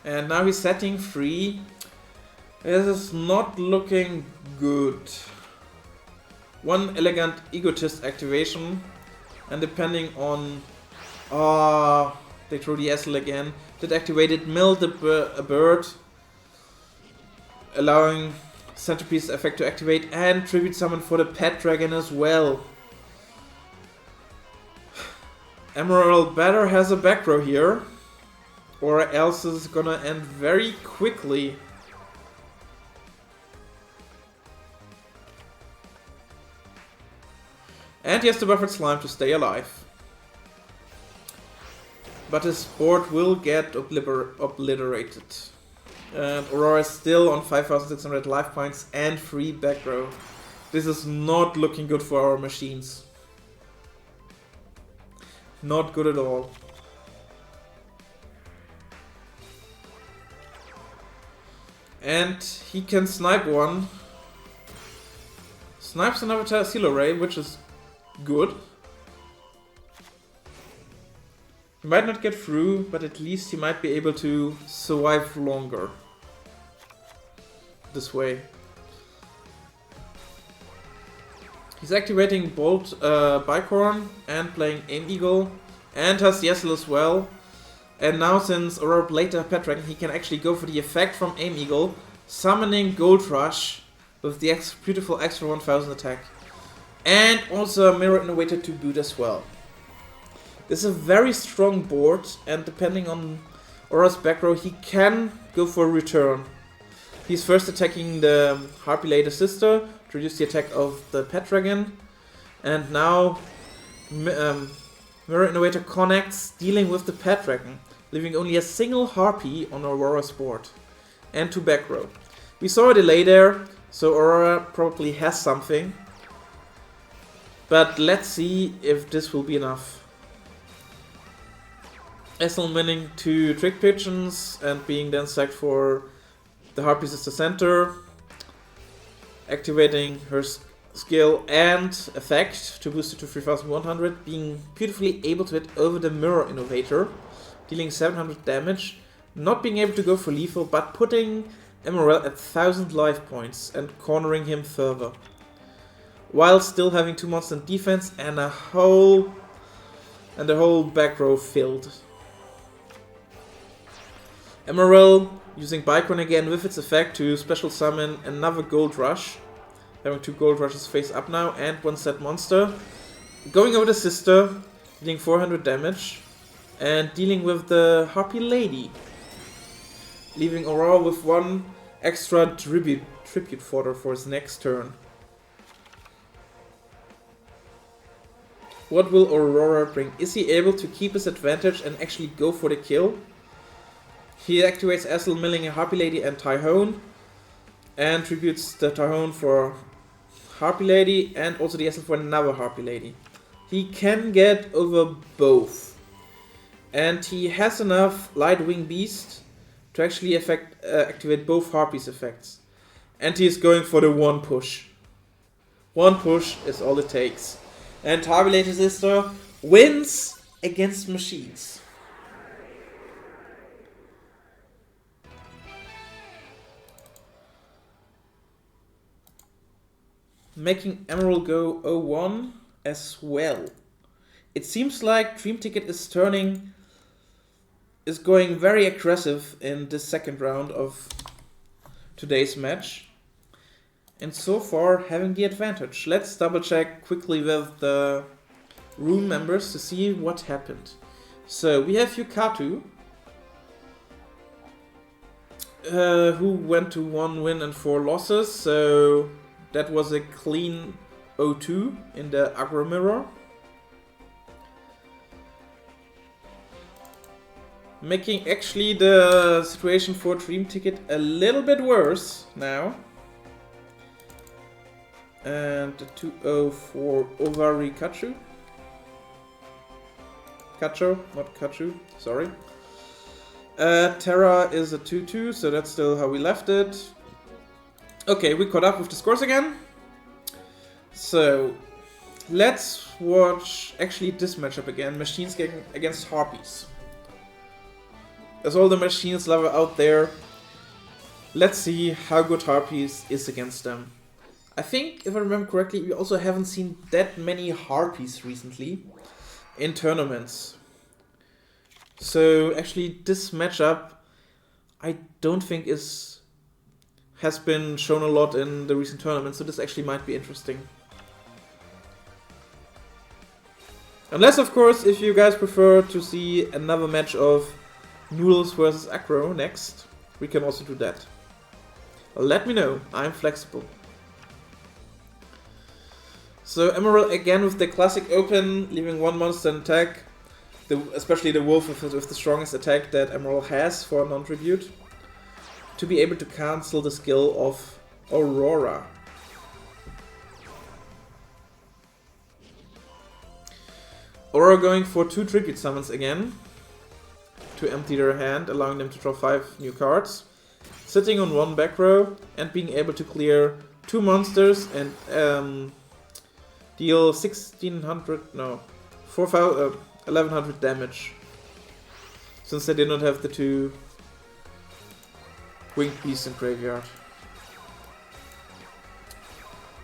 And now he's setting free. This is not looking good. One elegant egotist activation, and depending on they throw the Essel again. That activated mill the bird, allowing centerpiece effect to activate, and tribute summon for the pet dragon as well. Emerald better has a back row here, or else it's gonna end very quickly. And he has the buffered slime to stay alive. But his board will get obliterated. And Aurora is still on 5600 life points and free back row. This is not looking good for our machines. Not good at all. And he can snipe one. Snipes another Seal Array, which is good. He might not get through, but at least he might be able to survive longer. This way. He's activating Bolt Bicorn and playing Aim Eagle. And has Yesel as well. And now since Aurora played the Pet Dragon, he can actually go for the effect from Aim Eagle, summoning Gold Rush with the beautiful extra 1000 attack. And also a Mirror Innovator to boot as well. This is a very strong board, and depending on Aurora's back row, he can go for a return. He's first attacking the Harpy Lady Sister to reduce the attack of the Pet Dragon. And now Mirror Innovator connects, dealing with the Pet Dragon, leaving only a single Harpy on Aurora's board. And 2 back row. We saw a delay there, so Aurora probably has something. But let's see if this will be enough. Essel winning 2 Trick Pigeons and being then sacked for the Harpy Sister Center. Activating her skill and effect to boost it to 3100. Being beautifully able to hit over the Mirror Innovator. Dealing 700 damage. Not being able to go for lethal, but putting Emerald at 1000 life points and cornering him further. While still having 2 monster defense and the whole back row filled. Emerald using Bicorn again with its effect to special summon another Gold Rush. Having 2 Gold Rushes face up now and 1 set monster. Going over the sister, dealing 400 damage. And dealing with the Harpy Lady. Leaving Aurora with 1 extra tribute fodder for his next turn. What will Aurora bring? Is he able to keep his advantage and actually go for the kill? He activates Essel, milling a Harpy Lady and Tyhone. And tributes the Tyhone for Harpy Lady and also the Essel for another Harpy Lady. He can get over both. And he has enough Light Wing Beast to actually activate both Harpy's effects. And he is going for the 1 push. 1 push is all it takes. And Harpy Lady Sister wins against machines. Making Emerald go 0-1 as well. It seems like Dream Ticket is going very aggressive in this second round of today's match. And so far having the advantage. Let's double check quickly with the room members to see what happened. So we have Yukatu, who went to 1 win and 4 losses. So that was a clean 0-2 in the aggro mirror. Making actually the situation for Dream Ticket a little bit worse now. And the 2-0 for Ovari Kachu. Kacho, not Kachu, sorry. Terra is a 2-2, so that's still how we left it. Okay, we caught up with the scores again. So, let's watch actually this matchup again. Machines against Harpies. As all the Machines lover out there, let's see how good Harpies is against them. I think, if I remember correctly, we also haven't seen that many Harpies recently in tournaments. So actually this matchup I don't think has been shown a lot in the recent tournaments, so this actually might be interesting. Unless, of course, if you guys prefer to see another match of Noodles versus Acro next, we can also do that. Let me know, I'm flexible. So Emerald again with the classic open, leaving one monster in attack, especially the wolf with the strongest attack that Emerald has for a non-tribute, to be able to cancel the skill of Aurora. Aurora going for 2 tribute summons again, to empty their hand, allowing them to draw 5 new cards, sitting on 1 back row, and being able to clear 2 monsters and deal 1100 damage, since they did not have the 2 winged beasts in graveyard.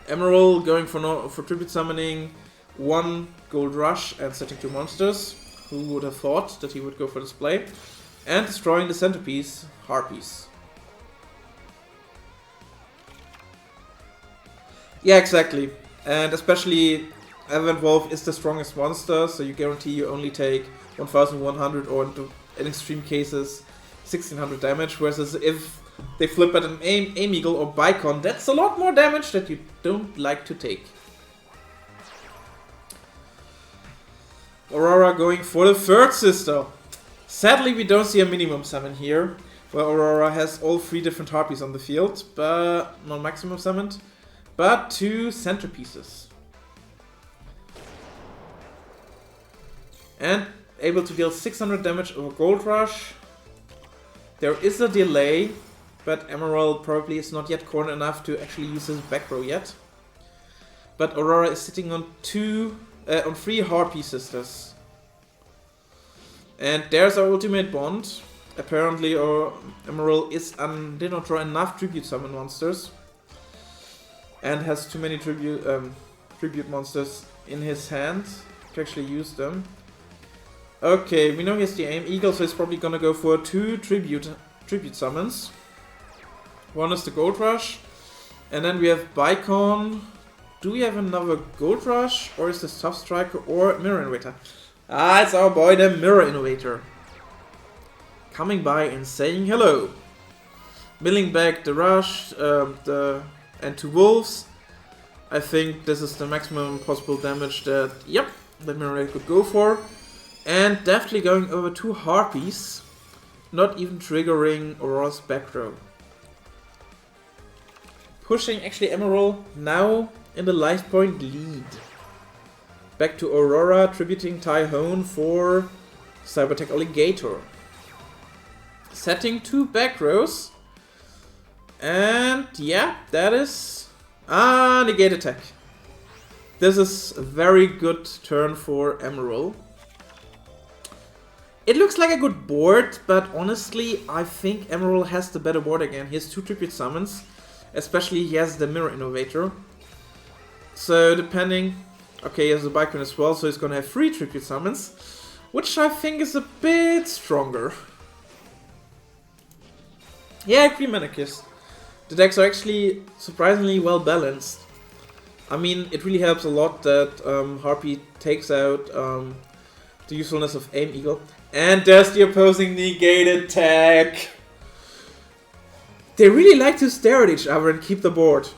Emerald going for tribute summoning 1 gold rush and setting 2 monsters. Who would have thought that he would go for this play? And destroying the centerpiece, Harpies. Yeah, exactly. And especially Advent Wolf is the strongest monster, so you guarantee you only take 1100 or in extreme cases 1600 damage, versus if they flip at an Aim Eagle or Bicon, that's a lot more damage that you don't like to take. Aurora going for the third sister. Sadly, we don't see a minimum summon here, where Aurora has all 3 different Harpies on the field, but not maximum summoned, but 2 centerpieces. And able to deal 600 damage over Gold Rush. There is a delay, but Emerald probably is not yet cornered enough to actually use his back row yet. But Aurora is sitting on 3 Harpy sisters. And there's our ultimate bond. Apparently Emerald did not draw enough tribute summon monsters, and has too many tribute monsters in his hand to actually use them. Okay, we know he has the Aim Eagle, so he's probably gonna go for 2 tribute summons. One is the Gold Rush, and then we have Bicon. Do we have another Gold Rush, or is this Tough Striker or Mirror Innovator? Ah, it's our boy, the Mirror Innovator, coming by and saying hello. Milling back the Rush and 2 Wolves. I think this is the maximum possible damage that, yep, the Mirror Innovator could go for. And definitely going over 2 Harpies, not even triggering Aurora's back row. Pushing actually Emerald now in the life point lead. Back to Aurora, tributing Tyhone for Cybertech Alligator. Setting 2 back rows. And yeah, that is... negate attack. This is a very good turn for Emerald. It looks like a good board, but honestly, I think Emerald has the better board again. He has 2 tribute summons, especially he has the Mirror Innovator. So depending... Okay, he has a Bicon as well, so he's gonna have 3 tribute summons, which I think is a bit stronger. Yeah, 3 Manakist. The decks are actually surprisingly well balanced. I mean, it really helps a lot that Harpy takes out the usefulness of Aim Eagle. And there's the opposing negate attack. They really like to stare at each other and keep the board.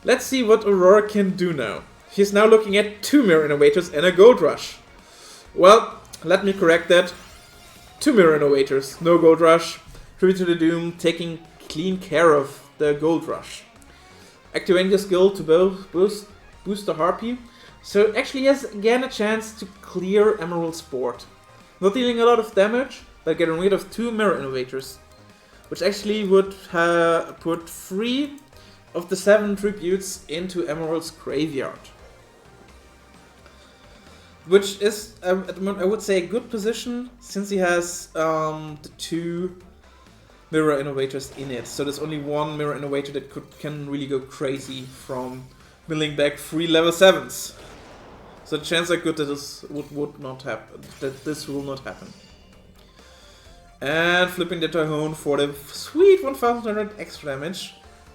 Let's see what Aurora can do now. He's now looking at 2 Mirror Innovators and a Gold Rush. Well, let me correct that. 2 Mirror Innovators, no Gold Rush. Tribute to the Doom, taking clean care of the Gold Rush. Activating the skill to both boost the Harpy, So actually he has again a chance to clear Emerald's board. Not dealing a lot of damage, but getting rid of 2 Mirror Innovators. Which actually would put 3 of the 7 tributes into Emerald's graveyard. Which is, at the moment, I would say a good position, since he has the 2 Mirror Innovators in it. So there's only 1 Mirror Innovator that can really go crazy from milling back 3 level 7s. So the chances are good that this would not happen. That this will not happen. And flipping the Tyhoon for the sweet 1100 extra damage.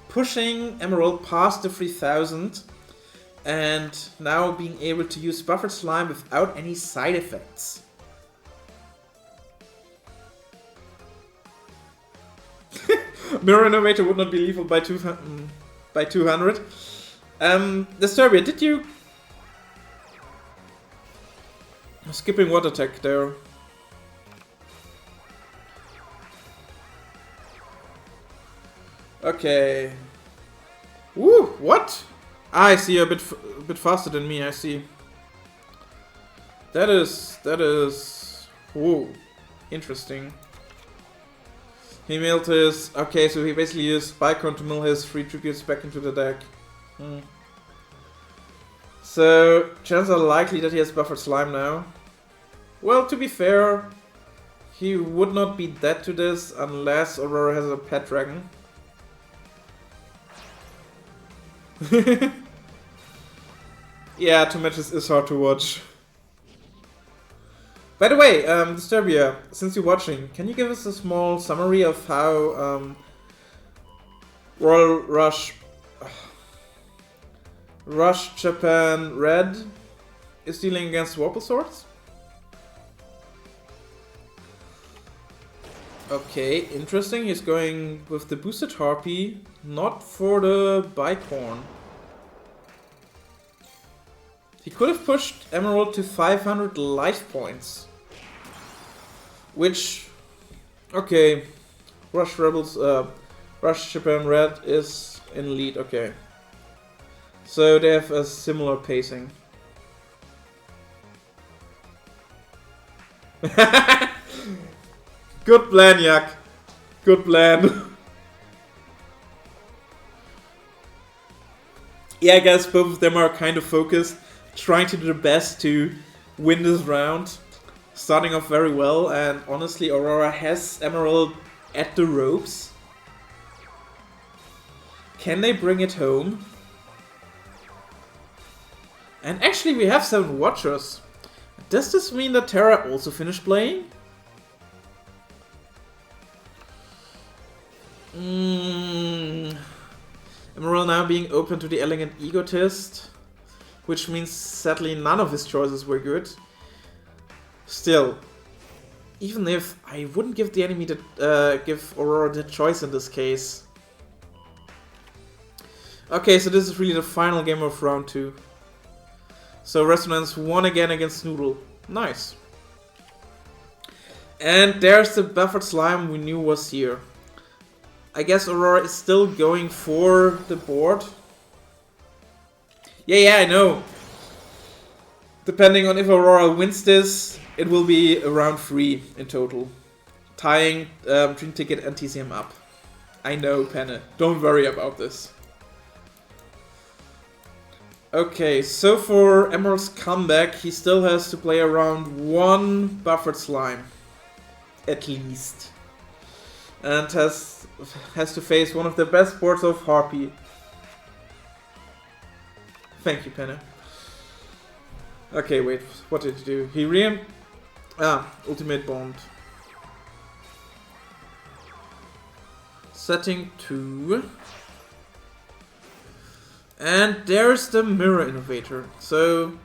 Pushing Emerald past the 3000. And now being able to use Buffered Slime without any side effects. Mirror Innovator would not be lethal by 200. Disturbia, did you... Skipping Water Attack there. Okay. Woo, what? Ah, I see, you're a bit faster than me, I see. That is... Whoa. Interesting. He milled his... Okay, so he basically used Spycon to mill his 3 tributes back into the deck. So, chances are likely that he has Buffered Slime now. Well, to be fair, he would not be dead to this unless Aurora has a pet dragon. Yeah, 2 matches is hard to watch. By the way, Disturbia, since you're watching, can you give us a small summary of how Royal Rush Japan Red is dealing against Warple Swords? Okay, interesting. He's going with the boosted Harpy, not for the Bicorn. He could have pushed Emerald to 500 life points. Which... Okay. Rush Japan Red is in lead, okay. So they have a similar pacing. Good plan, Yak. Good plan. Yeah, I guess both of them are kind of focused, trying to do their best to win this round. Starting off very well, and honestly, Aurora has Emerald at the ropes. Can they bring it home? And actually, we have 7 Watchers. Does this mean that Terra also finished playing? Emerald now being open to the Elegant Egotist, which means sadly none of his choices were good. Still, even if I wouldn't give the enemy give Aurora the choice in this case. Okay, so this is really the final game of round 2. So Resonance won again against Noodle. Nice. And there's the Buffered Slime we knew was here. I guess Aurora is still going for the board. Yeah, I know. Depending on if Aurora wins this, it will be a round 3 in total. Tying Dream Ticket and TCM up. I know, Penne. Don't worry about this. Okay, so for Emerald's comeback, he still has to play around 1 Buffered Slime. At least. And has to face one of the best boards of Harpy. Thank you, Penne. Okay, wait, what did he do? He Ultimate Bond. Setting 2. And there's the Mirror Innovator. So,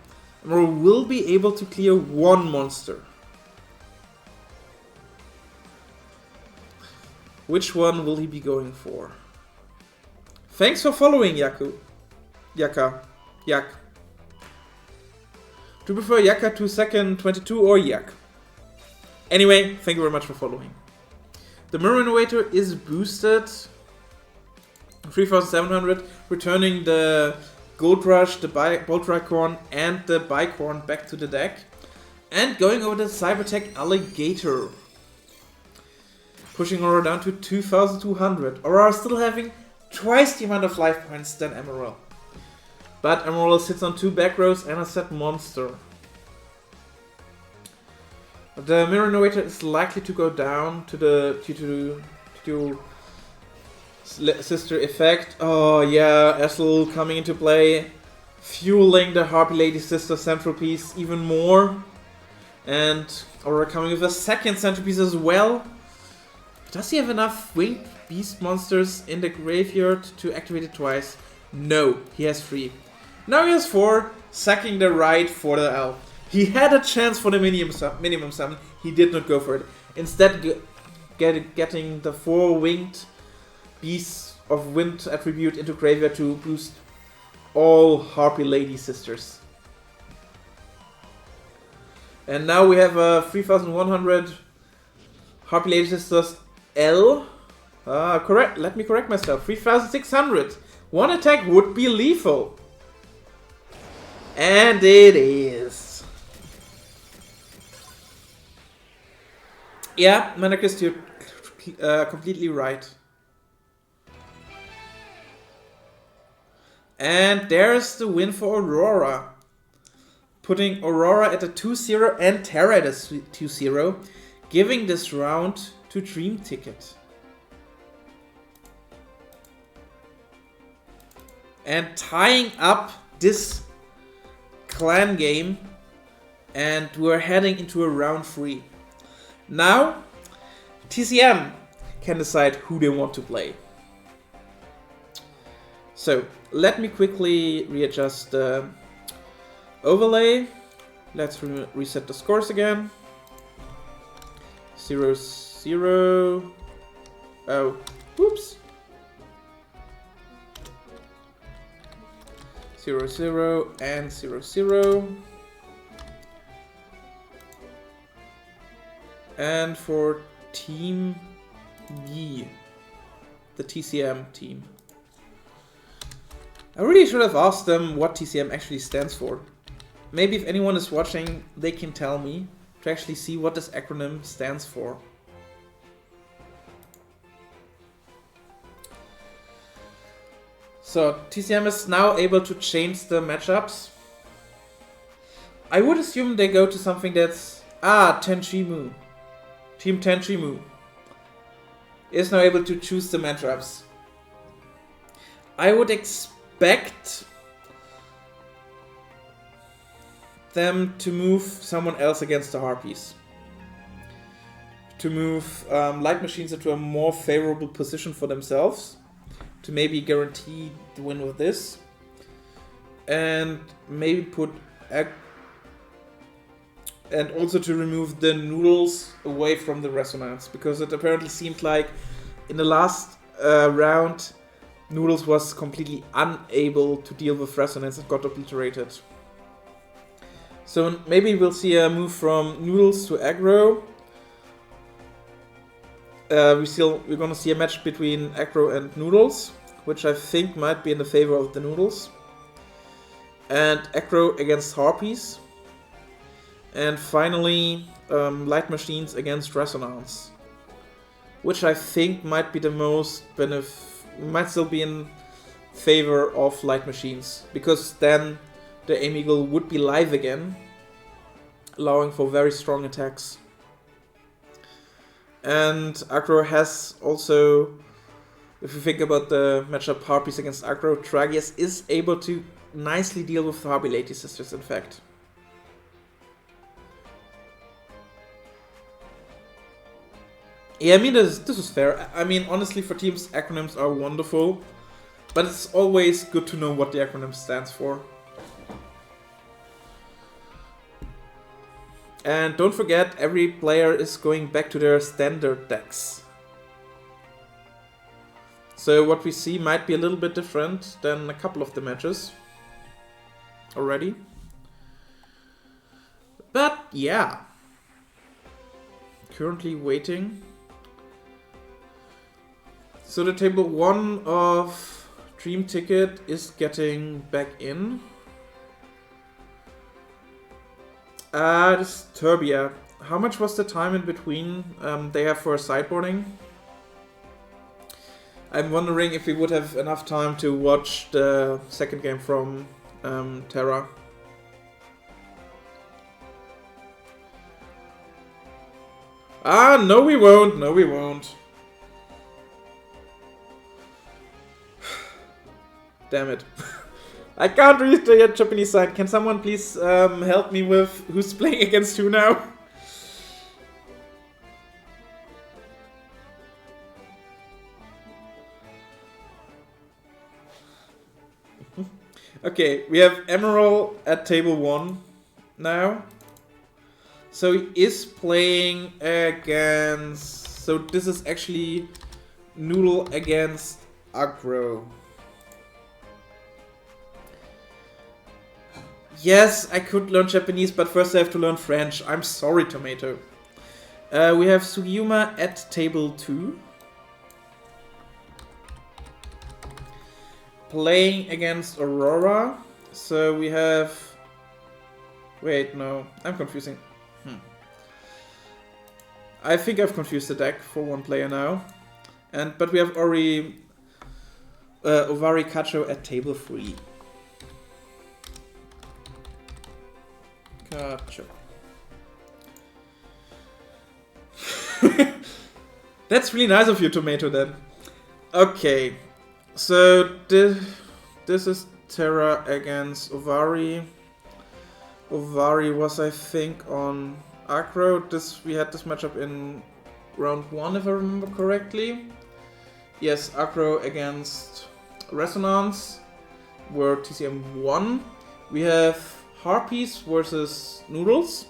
Emerald will be able to clear 1 monster. Which one will he be going for? Thanks for following, Yaku. Yak. Do you prefer Yaka to second 22 or Yak? Anyway, thank you very much for following. The Mirror Innovator is boosted 3700, returning the Gold Rush, the Bolt Racorn, and the Bicorn back to the deck. And going over the Cybertech Alligator. Pushing Aurora down to 2,200. Aurora still having twice the amount of life points than Emerald. But Emerald sits on 2 back rows and a set monster. The Mirror Innovator is likely to go down to the sister effect. Oh yeah, Essel coming into play, fueling the Harpy Lady Sister Centerpiece even more. And Aurora coming with a second centerpiece as well. Does he have enough winged beast monsters in the graveyard to activate it twice? No, he has 3. Now he has 4, sacking the right for the elf. He had a chance for the minimum summon, he did not go for it. Instead getting the 4 winged beasts of wind attribute into graveyard to boost all Harpy Lady Sisters. And now we have a 3,100 Harpy Lady Sisters L. Correct. Let me correct myself. 3,600. One attack would be lethal. And it is. Yeah, Manacris, you're completely right. And there's the win for Aurora. Putting Aurora at a 2-0 and Terra at a 2-0. Giving this round to Dream Ticket. And tying up this clan game. And we're heading into a round 3. Now, TCM can decide who they want to play. So, let me quickly readjust the overlay. Let's reset the scores again. 0, 0. Oh, whoops. 0, 0 and 0, 0. And for Team B, the TCM team. I really should have asked them what TCM actually stands for. Maybe if anyone is watching, they can tell me to actually see what this acronym stands for. So TCM is now able to change the matchups. I would assume they go to something that's Tenchimu. Team Tenchimu is now able to choose the matchups. I would expect them to move someone else against the Harpies. To move Light Machines into a more favorable position for themselves. To maybe guarantee the win with this. And maybe put... And also to remove the Noodles away from the Resonance. Because it apparently seemed like in the last round, Noodles was completely unable to deal with Resonance and got obliterated. So maybe we'll see a move from Noodles to aggro. We're gonna see a match between aggro and Noodles, which I think might be in the favor of the Noodles. And aggro against Harpies. And finally, Light Machines against Resonance, which I think might be the most might still be in favor of Light Machines, because then the Aimigel would be live again, allowing for very strong attacks. And aggro has also, if you think about the matchup Harpies against aggro, Tragias is able to nicely deal with the Harpy Lady Sisters, in fact. Yeah, I mean, this is fair. I mean, honestly, for teams, acronyms are wonderful. But it's always good to know what the acronym stands for. And don't forget, every player is going back to their standard decks. So what we see might be a little bit different than a couple of the matches already. But yeah. Currently waiting. So the table 1 of Dream Ticket is getting back in. This is Turbia. How much was the time in between they have for sideboarding? I'm wondering if we would have enough time to watch the second game from Terra. Ah, no we won't, no we won't. Damn it. I can't read the Japanese side. Can someone please help me with who's playing against who now? Okay, we have Emerald at table 1 now. So he is playing against... So this is actually Noodle against Aggro. Yes, I could learn Japanese, but first I have to learn French. I'm sorry, Tomato. We have Sugiyuma at table 2. Playing against Aurora. So we have... Wait, no. I'm confusing. I think I've confused the deck for one player now. But we have Ovari Kacho at table 3. Kacho. That's really nice of you, Tomato, then. Okay. So, this is Terra against Ovari. Ovari was, I think, on Aggro. We had this matchup in round 1, if I remember correctly. Yes, Aggro against Resonance, where TCM won. We have Harpies versus Noodles,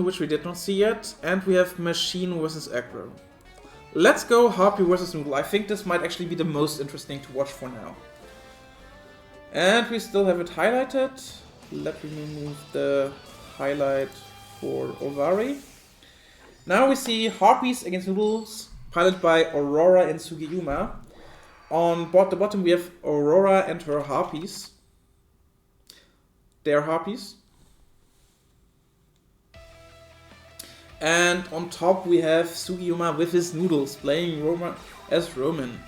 which we did not see yet. And we have Machine versus Aggro. Let's go Harpy versus Noodle. I think this might actually be the most interesting to watch for now. And we still have it highlighted. Let me remove the highlight for Ovari. Now we see Harpies against Noodles, piloted by Aurora and Sugiyuma. On the bottom we have Aurora and her Harpies. They are Harpies. And on top we have Sugiyuma with his Noodles, playing as Roman.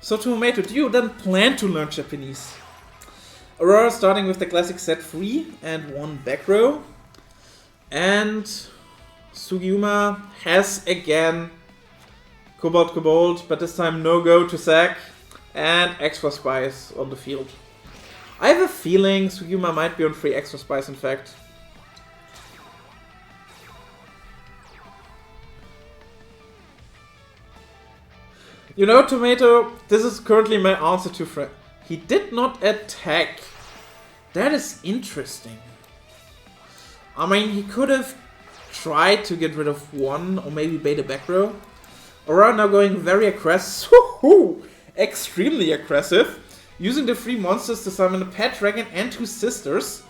So Tomato, do you then plan to learn Japanese? Aurora starting with the classic set 3 and 1 back row. And Sugiyuma has again Kobold, but this time no go to sack and extra spice on the field. I have a feeling Sugiyuma might be on 3 extra spice, in fact. You know, Tomato, this is currently my answer to Fred. He did not attack. That is interesting. I mean, he could have tried to get rid of 1 or maybe bait a back row. Aurora now going very aggressive. Extremely aggressive. Using the 3 monsters to summon a pet dragon and 2 sisters.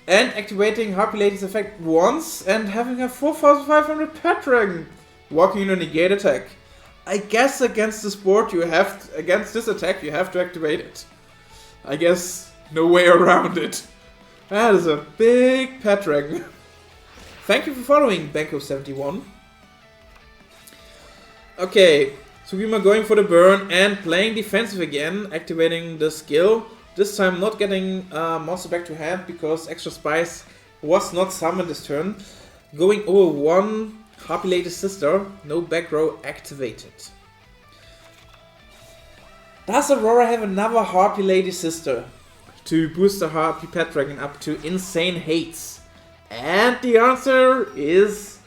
And activating Harpy Lady's effect once and having a 4500 pet dragon. Walking in a negate attack. I guess against this board against this attack you have to activate it. I guess no way around it. That is a big pet dragon. Thank you for following, Banko71. Okay, Sugiyuma going for the burn and playing defensive again, activating the skill. This time not getting monster back to hand because extra spice was not summoned this turn. Going over 1 Harpy Lady's sister, no back row activated. Does Aurora have another Harpy Lady sister to boost the Harpy Pet Dragon up to insane hates? And the answer is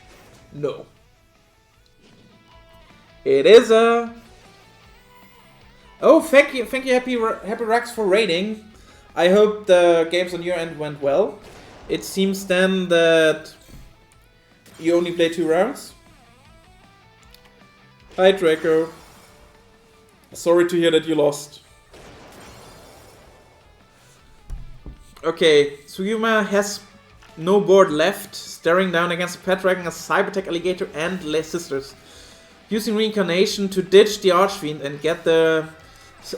no. It is a... Oh, thank you Happy Rax for raiding. I hope the games on your end went well. It seems then that you only play 2 rounds. Hi Draco. Sorry to hear that you lost. Okay, Sugiyuma has No board left. Staring down against a pet dragon, a cyber-tech alligator, and less sisters. Using reincarnation to ditch the Archfiend and get the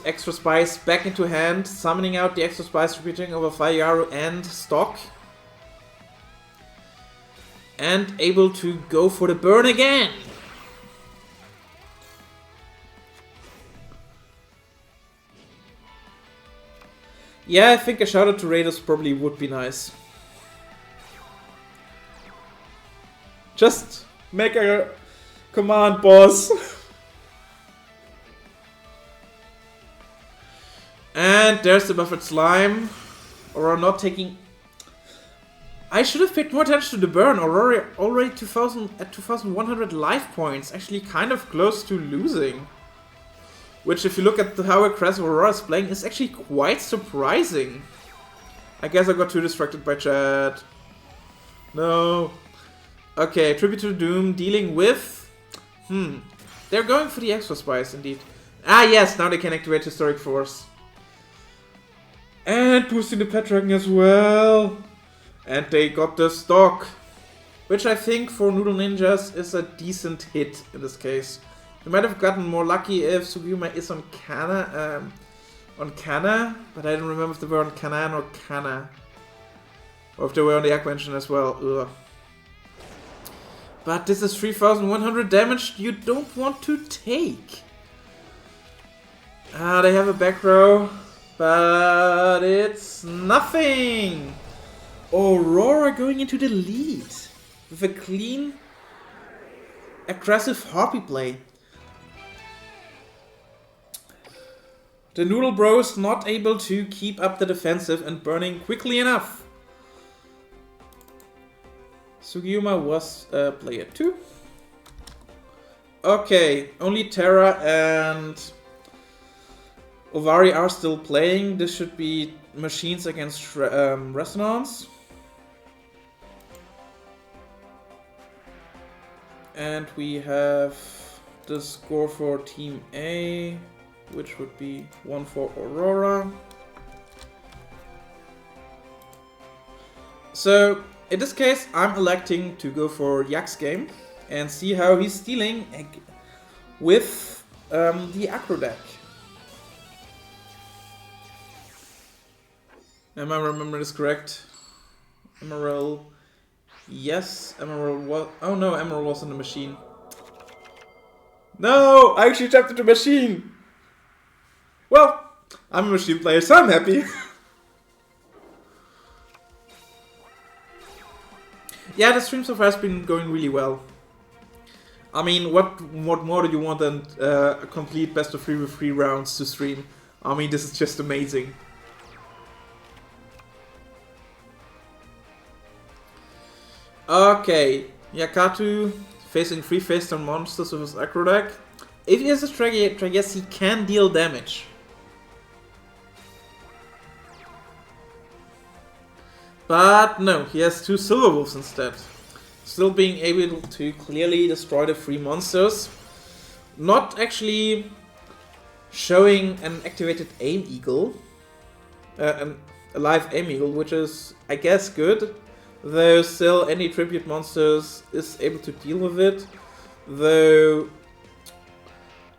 extra spice back into hand. Summoning out the extra spice, repeating over Fayaru and stock. And able to go for the burn again. Yeah, I think a shout out to Raiders probably would be nice. Just make a command, boss. And there's the buffered slime. Aurora not taking... I should have paid more attention to the burn. Aurora already 2000 at 2100 life points. Actually kind of close to losing. Which, if you look at how aggressive Aurora is playing, is actually quite surprising. I guess I got too distracted by chat. No. Okay, Tribute to the Doom dealing with... They're going for the extra spice, indeed. Ah, yes, now they can activate Historic Force. And boosting the Pet Dragon as well. And they got the stock. Which I think for Noodle Ninjas is a decent hit in this case. They might have gotten more lucky if Sugiyuma is on Kana, but I don't remember if they were on Kanan or Kana. Or if they were on the Aqua Engine as well. Ugh. But this is 3100 damage you don't want to take. Ah, they have a back row, but it's nothing. Aurora going into the lead with a clean, aggressive Harpy play. The Noodle Bros not able to keep up the defensive and burning quickly enough. Sugiyuma was player 2. Okay, only Terra and Ovari are still playing. This should be machines against Resonance. And we have the score for Team A, which would be 1 for Aurora. So, in this case, I'm electing to go for Yak's game and see how he's dealing with the Acro deck. Am I remembering this correct? Emerald. Yes, Emerald was... Oh no, Emerald was in the machine. No! I actually tapped into the machine! Well, I'm a machine player, so I'm happy. Yeah, the stream so far has been going really well. I mean, what more do you want than a complete best of 3 with 3 rounds to stream? I mean, this is just amazing. Okay, Yakatu facing 3 face-down monsters with his Acro deck. If he has a Tragus, he can deal damage. But no, he has 2 Silver Wolves instead. Still being able to clearly destroy the 3 monsters. Not actually showing an activated Aim Eagle. A live Aim Eagle, which is, I guess, good. Though still any Tribute monsters is able to deal with it. Though,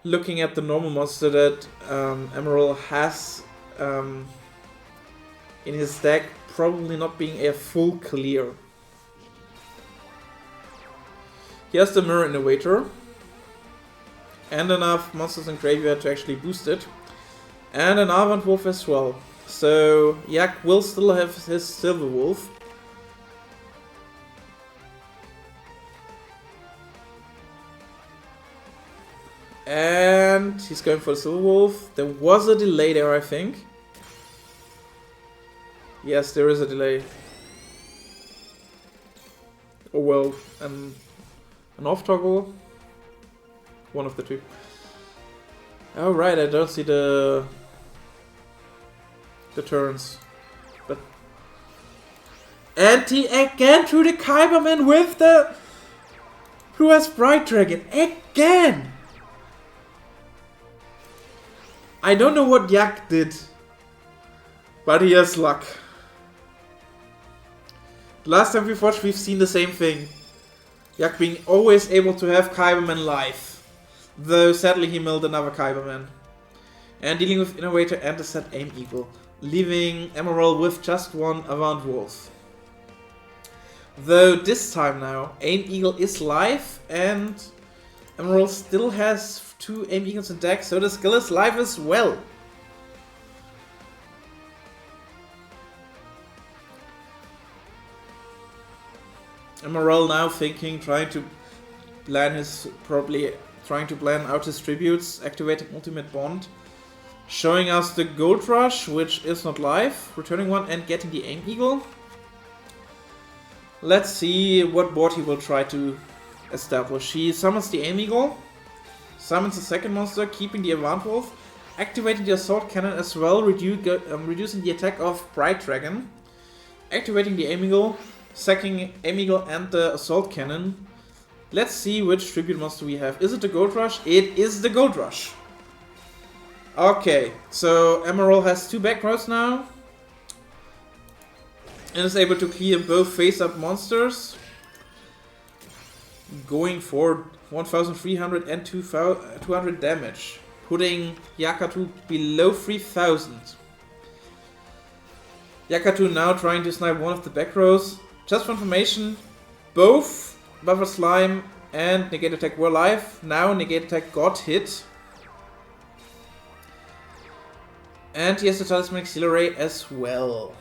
looking at the normal monster that Emerald has in his deck, probably not being a full clear. He has the Mirror Innovator. And enough monsters in graveyard to actually boost it. And an Avant Wolf as well. So Yak will still have his Silver Wolf. And he's going for the Silver Wolf. There was a delay there, I think. Yes, there is a delay. Oh well, an off toggle. One of the two. Oh right, I don't see the turns. But and he again threw the Kyberman with the who has Bright Dragon again. I don't know what Yak did, but he has luck. Last time we've watched, we've seen the same thing. Yak being always able to have Kyberman live. Though sadly he milled another Kyberman. And dealing with Innovator and the set Aim Eagle. Leaving Emerald with just one Avant Wolf. Though this time now, Aim Eagle is live and Emerald still has 2 Aim Eagles in deck, so the skill is live as well. Emerald now thinking, trying to plan out his tributes, activating Ultimate Bond. Showing us the Gold Rush, which is not live, returning one and getting the Aim Eagle. Let's see what board he will try to establish. He summons the Aim Eagle, summons the second monster, keeping the Avant Wolf, activating the Assault Cannon as well, reducing the attack of Bright Dragon, activating the Aim Eagle, sacking Aim Eagle and the Assault Cannon. Let's see which tribute monster we have. Is it the Gold Rush? It is the Gold Rush. Okay, so Emerald has 2 back rows now. And is able to clear both face-up monsters. Going for 1300 and 200 damage. Putting Yakatu below 3000. Yakatu now trying to snipe one of the back rows. Just for information, both Buffer Slime and Negate Attack were live. Now Negate Attack got hit. And he has the Talismanic Seal Ray as well.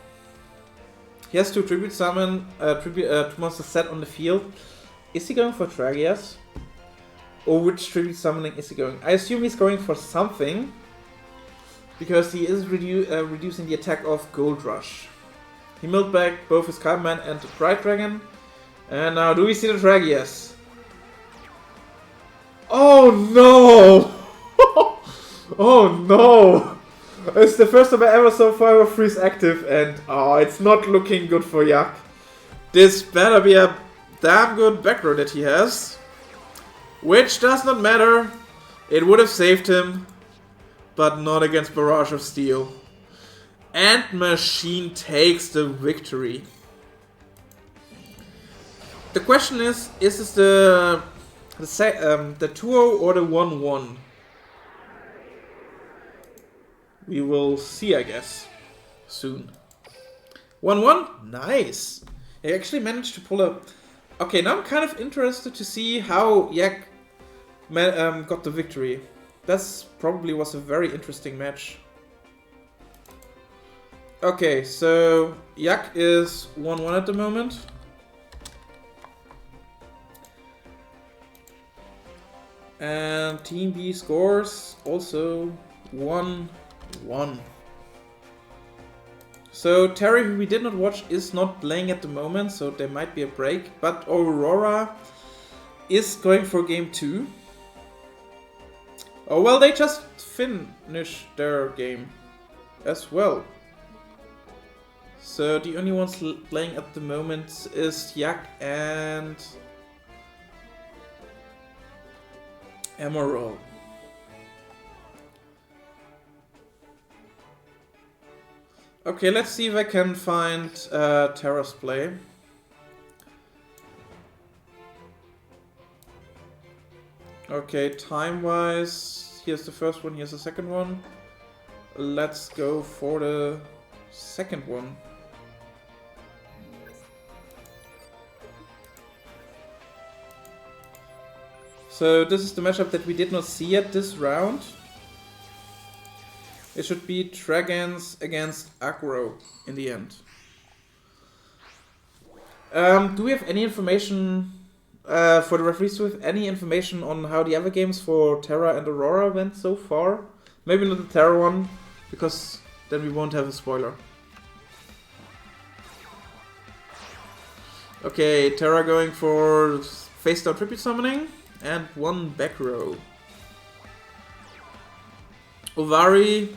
He has to tribute summon two monsters set on the field. Is he going for Tragias? Or which tribute summoning is he going? I assume he's going for something. Because he is reducing the attack of Gold Rush. He milled back both his Kyberman and the Bright Dragon. And now do we see the Tragias? Oh no! Oh no! It's the first time I ever saw Fire Freeze active and it's not looking good for Yak. This better be a damn good back row that he has. Which does not matter. It would have saved him. But not against Barrage of Steel. And Machine takes the victory. The question is this the 2-0 or the 1-1? We will see, I guess, soon. 1-1? Nice! He actually managed to pull a... Okay, now I'm kind of interested to see how Yak got the victory. That's probably was a very interesting match. Okay, so Yak is 1-1 at the moment. And Team B scores also 1-1. So Terry, who we did not watch, is not playing at the moment, so there might be a break. But Aurora is going for game 2. Oh well, they just finished their game as well. So the only ones playing at the moment is Yak and Emerald. Okay, let's see if I can find Terra's play. Okay, time-wise, here's the first one, here's the second one. Let's go for the second one. So this is the matchup that we did not see yet this round. It should be Dragons against Aggro in the end. Do we have any information for the referees? Do we have any information on how the other games for Terra and Aurora went so far? Maybe not the Terra one, because then we won't have a spoiler. Okay, Terra going for face down tribute summoning and one back row. Ovari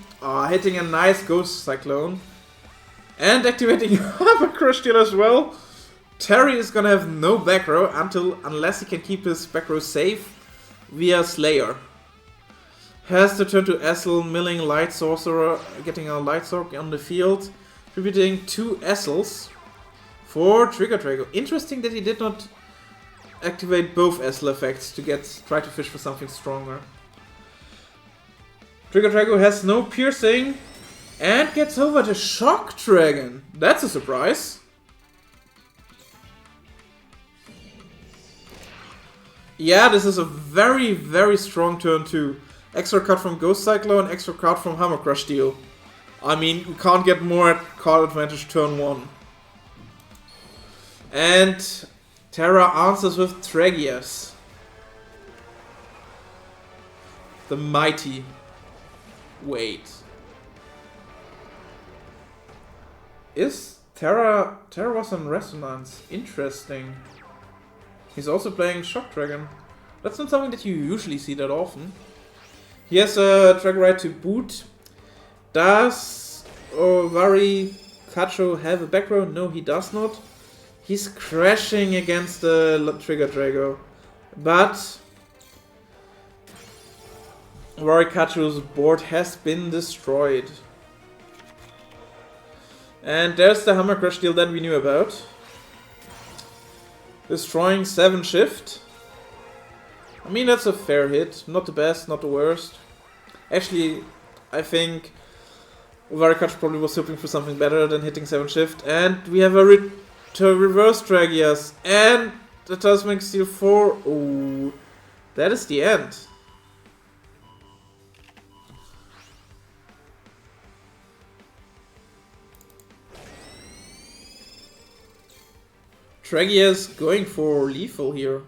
hitting a nice Ghost Cyclone and activating Hammer Crush Deal as well. Terry is gonna have no back row unless he can keep his back row safe via Slayer. Has to turn to Essel, milling Light Sorcerer, getting a Light Sorcerer on the field, tributing 2 Essels, for Trigger Drago. Interesting that he did not activate both Esla effects to try to fish for something stronger. Trigger Drago has no piercing and gets over the Shock Dragon. That's a surprise. Yeah, this is a very, very strong turn 2. Extra card from Ghost Cyclone, extra card from Hammer Crush deal. I mean, we can't get more card advantage turn 1. And Terra answers with Tragias. The mighty. Wait. Is Terra was on Resonance? Interesting. He's also playing Shock Dragon. That's not something that you usually see that often. He has a Dragon Ride to boot. Does Ovari Kacho have a back row? No, he does not. He's crashing against the Trigger Drago. But Ovari Kacho's board has been destroyed. And there's the Hammer Crush deal that we knew about. Destroying 7 shift. I mean, that's a fair hit. Not the best, not the worst. Actually, I think Varikash probably was hoping for something better than hitting 7 shift. And we have a reverse Tragias. And the Tasmanic Steel 4. Ooh, that is the end. Tragias going for lethal here.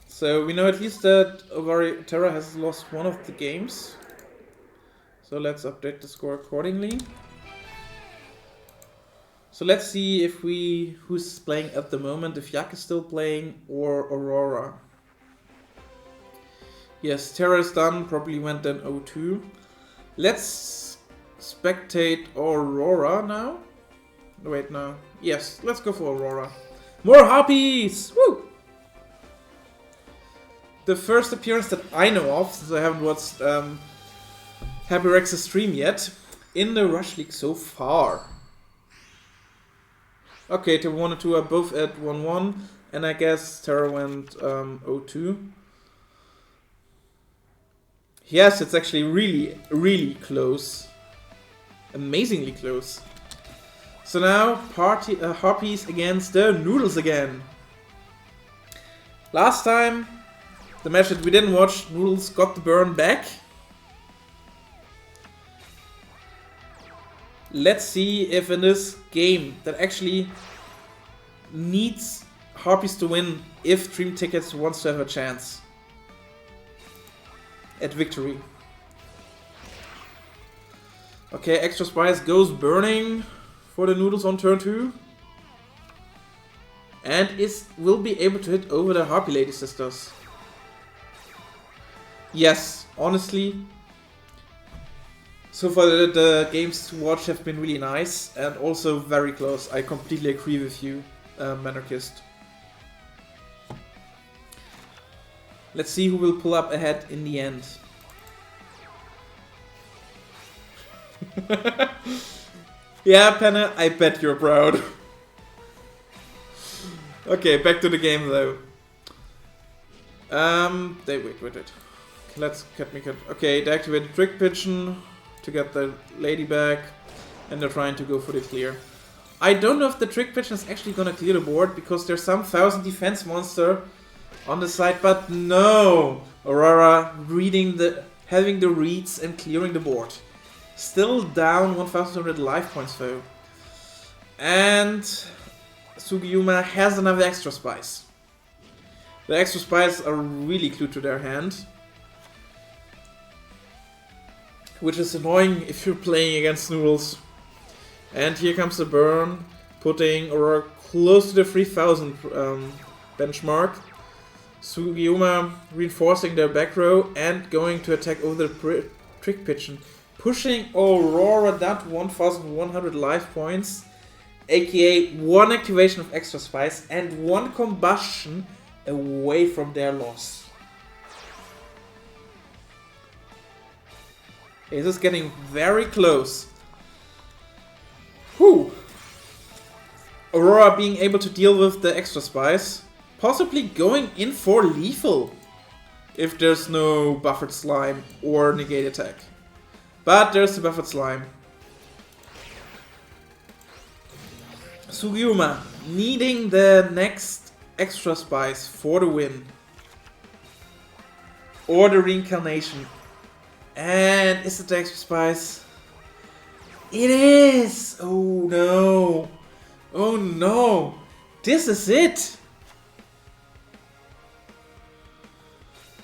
So we know at least that Ovari Terra has lost one of the games. So let's update the score accordingly. So let's see if who's playing at the moment, if Yak is still playing or Aurora. Yes, Terra is done, probably went then 0-2. Let's spectate Aurora now. Wait, no. Yes, let's go for Aurora. More Harpies! Woo! The first appearance that I know of, since I haven't watched Happy Rex's stream yet, in the Rush League so far. Okay, Terra 1 and 2 are both at 1-1, and I guess Terra went 0-2. Yes, it's actually really, really close. Amazingly close. So now, Harpies against the Noodles again. Last time, the match that we didn't watch, Noodles got the burn back. Let's see if in this game that actually needs Harpies to win, if Dream Tickets wants to have a chance at victory. Okay, extra spice goes burning for the Noodles on turn 2. And will be able to hit over the Harpy Lady Sisters. Yes, honestly. So far the games to watch have been really nice and also very close. I completely agree with you, Manarchist. Let's see who will pull up ahead in the end. Yeah, Penna, I bet you're proud. Okay, back to the game though. Wait. Let's get me cut. Okay, they activated Trick Pigeon to get the lady back, and they're trying to go for the clear. I don't know if the Trick Pigeon is actually gonna clear the board because there's some 1000 defense monster on the side, but no! Aurora having the reads and clearing the board. Still down 1200 life points though. And Sugiyuma has another extra spice. The extra spice are really glued to their hand. Which is annoying if you're playing against Noodles. And here comes the burn, putting Aurora close to the 3000 benchmark. Sugiyuma reinforcing their back row and going to attack over the Trick Pigeon. Pushing Aurora down to 1100 life points, aka one activation of extra spice and one combustion away from their loss. Okay, this is getting very close. Whew. Aurora being able to deal with the extra spice. Possibly going in for lethal. If there's no buffered slime or negate attack. But there's the buffered slime. Sugiyuma needing the next extra spice for the win. Or the reincarnation. And is it the extra spice? It is! Oh no! Oh no! This is it!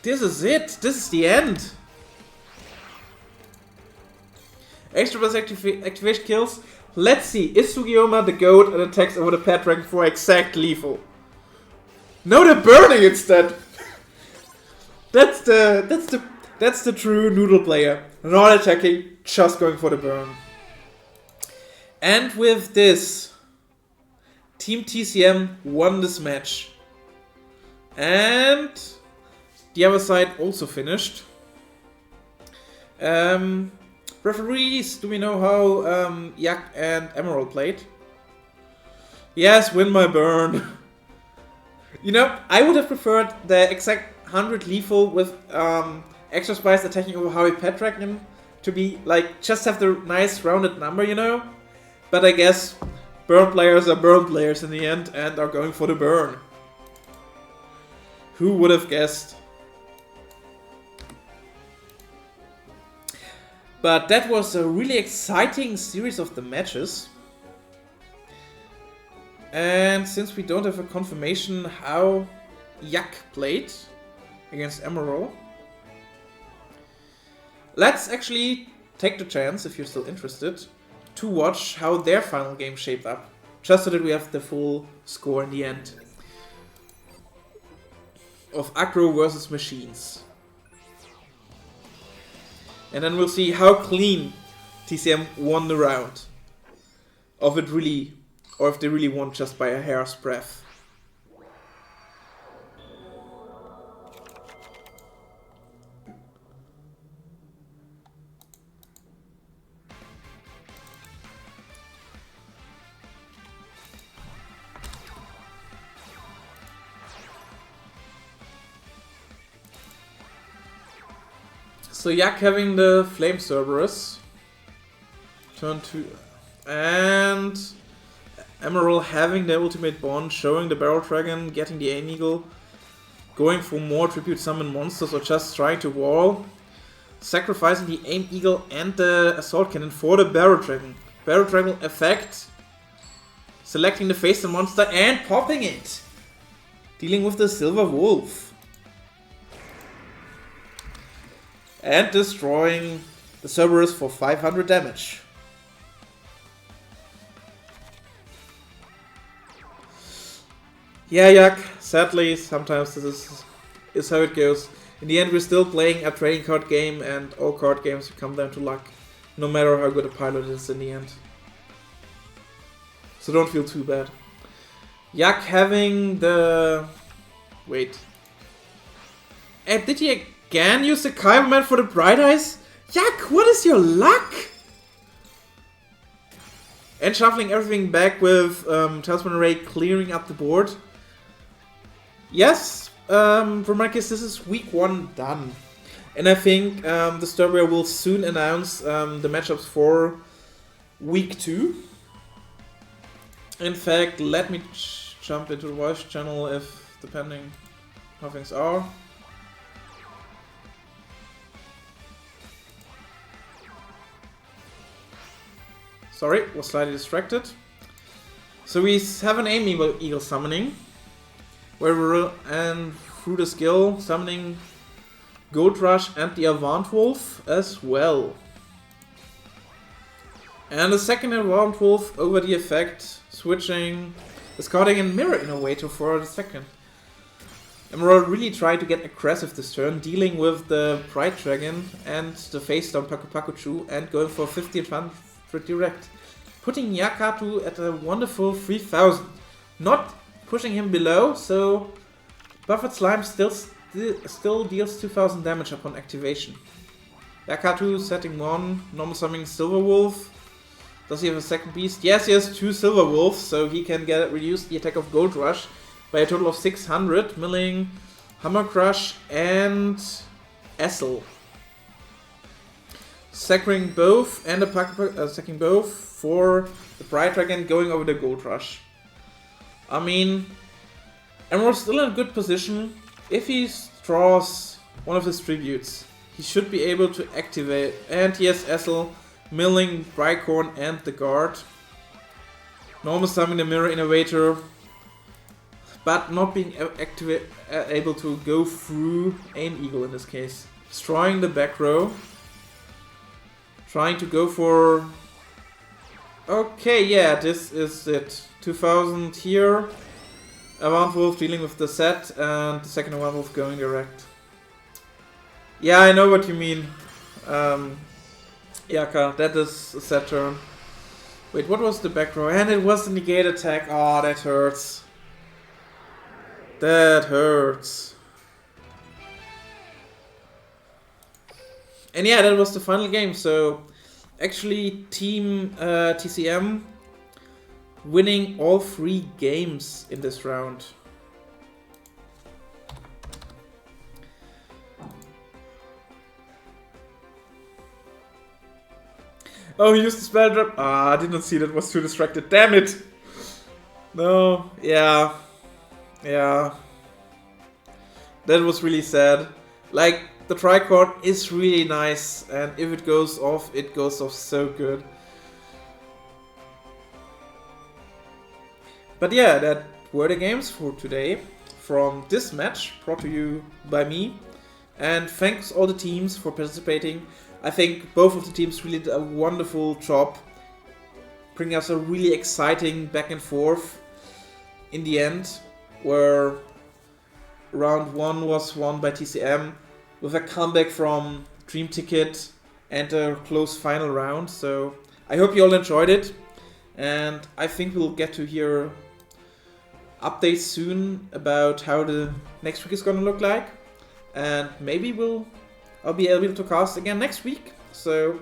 This is it! This is the end! Extra plus activation kills. Let's see, is Sugiyama the goat and attacks over the pet dragon for exact lethal? No, they're burning instead! That's the true noodle player. Not attacking, just going for the burn. And with this, Team TCM won this match. And the other side also finished. Referees, do we know how Yak and Emerald played? Yes, win my burn. You know, I would have preferred the exact 100 lethal with extra spice attacking over Howie Pet Dragon to be like, just have the nice rounded number, you know? But I guess burn players are burn players in the end and are going for the burn. Who would have guessed? But that was a really exciting series of the matches. And since we don't have a confirmation how Yak played against Emerald, let's actually take the chance, if you're still interested, to watch how their final game shaped up. Just so that we have the full score in the end. Of Agro versus Machines. And then we'll see how clean TCM won the round. Of it really, or if they really won just by a hair's breadth. So Yak having the Flame Cerberus. Turn 2. And Emerald having the Ultimate Bond, showing the Barrel Dragon, getting the Aim Eagle. Going for more Tribute Summon monsters or just trying to wall. Sacrificing the Aim Eagle and the Assault Cannon for the Barrel Dragon. Barrel Dragon effect. Selecting the face of the monster and popping it. Dealing with the Silver Wolf. And destroying the Cerberus for 500 damage. Yeah, Yak, sadly, sometimes this is how it goes. In the end, we're still playing a trading card game, and all card games come down to luck. No matter how good a pilot is in the end. So don't feel too bad. Yak having the... Wait. Did he again use the Kyberman for the Bright Eyes? Yak, what is your luck? And shuffling everything back with Talisman Array clearing up the board. Yes, for my case, this is week 1 done. And I think the Disturbia will soon announce the matchups for week 2. In fact, let me jump into the voice channel if, depending how things are. Sorry, was slightly distracted. So we have an Aim Eagle summoning, where we're and through the skill summoning Gold Rush and the Avant Wolf as well. And the second Avant Wolf over the effect, switching, discarding a Mirror Innovator for the second. Emerald really tried to get aggressive this turn, dealing with the Bright Dragon and the face down Paku Paku Chu and going for 1500 direct. Putting Yakatu at a wonderful 3000. Not pushing him below, so Buffered Slime still deals 2000 damage upon activation. Yakatu setting 1, normal summoning Silver Wolf, Does he have a second beast? Yes, he has 2 Silver Wolves, so he can reduce the attack of Gold Rush by a total of 600, milling Hammer Crush and Essel. Sacking both and sacking both for the Pride Dragon, going over the Gold Rush. I mean, Emerald's still in a good position. If he draws one of his tributes, he should be able to activate. And he has Essel, milling Brickhorn and the Guard. Normal summoning the Mirror Innovator, but not being able to go through Ain Eagle in this case. Destroying the back row. Trying to go for... Okay, yeah, this is it. 2000 here. A One Wolf dealing with the set, and the second One Wolf going direct. Yeah, I know what you mean. Yaka, that is a set turn. Wait, what was the back row? And it was the negate attack. Oh, that hurts. That hurts. And yeah, that was the final game. So, actually, Team TCM winning all 3 games in this round. Oh, he used the spell drop. Ah, I did not see that, was too distracted. Damn it! No, yeah. Yeah. That was really sad. Like, the tricorn is really nice, and if it goes off so good. But yeah, that were the games for today from this match, brought to you by me. And thanks all the teams for participating. I think both of the teams really did a wonderful job, bringing us a really exciting back and forth in the end, where round 1 was won by TCM with a comeback from Dream Ticket and a close final round. So I hope you all enjoyed it, and I think we'll get to hear updates soon about how the next week is gonna look like, and maybe I'll be able to cast again next week. So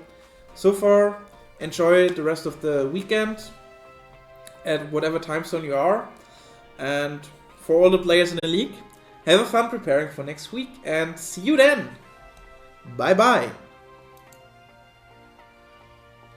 far, enjoy the rest of the weekend at whatever time zone you are, and for all the players in the league, have fun preparing for next week, and see you then. Bye bye.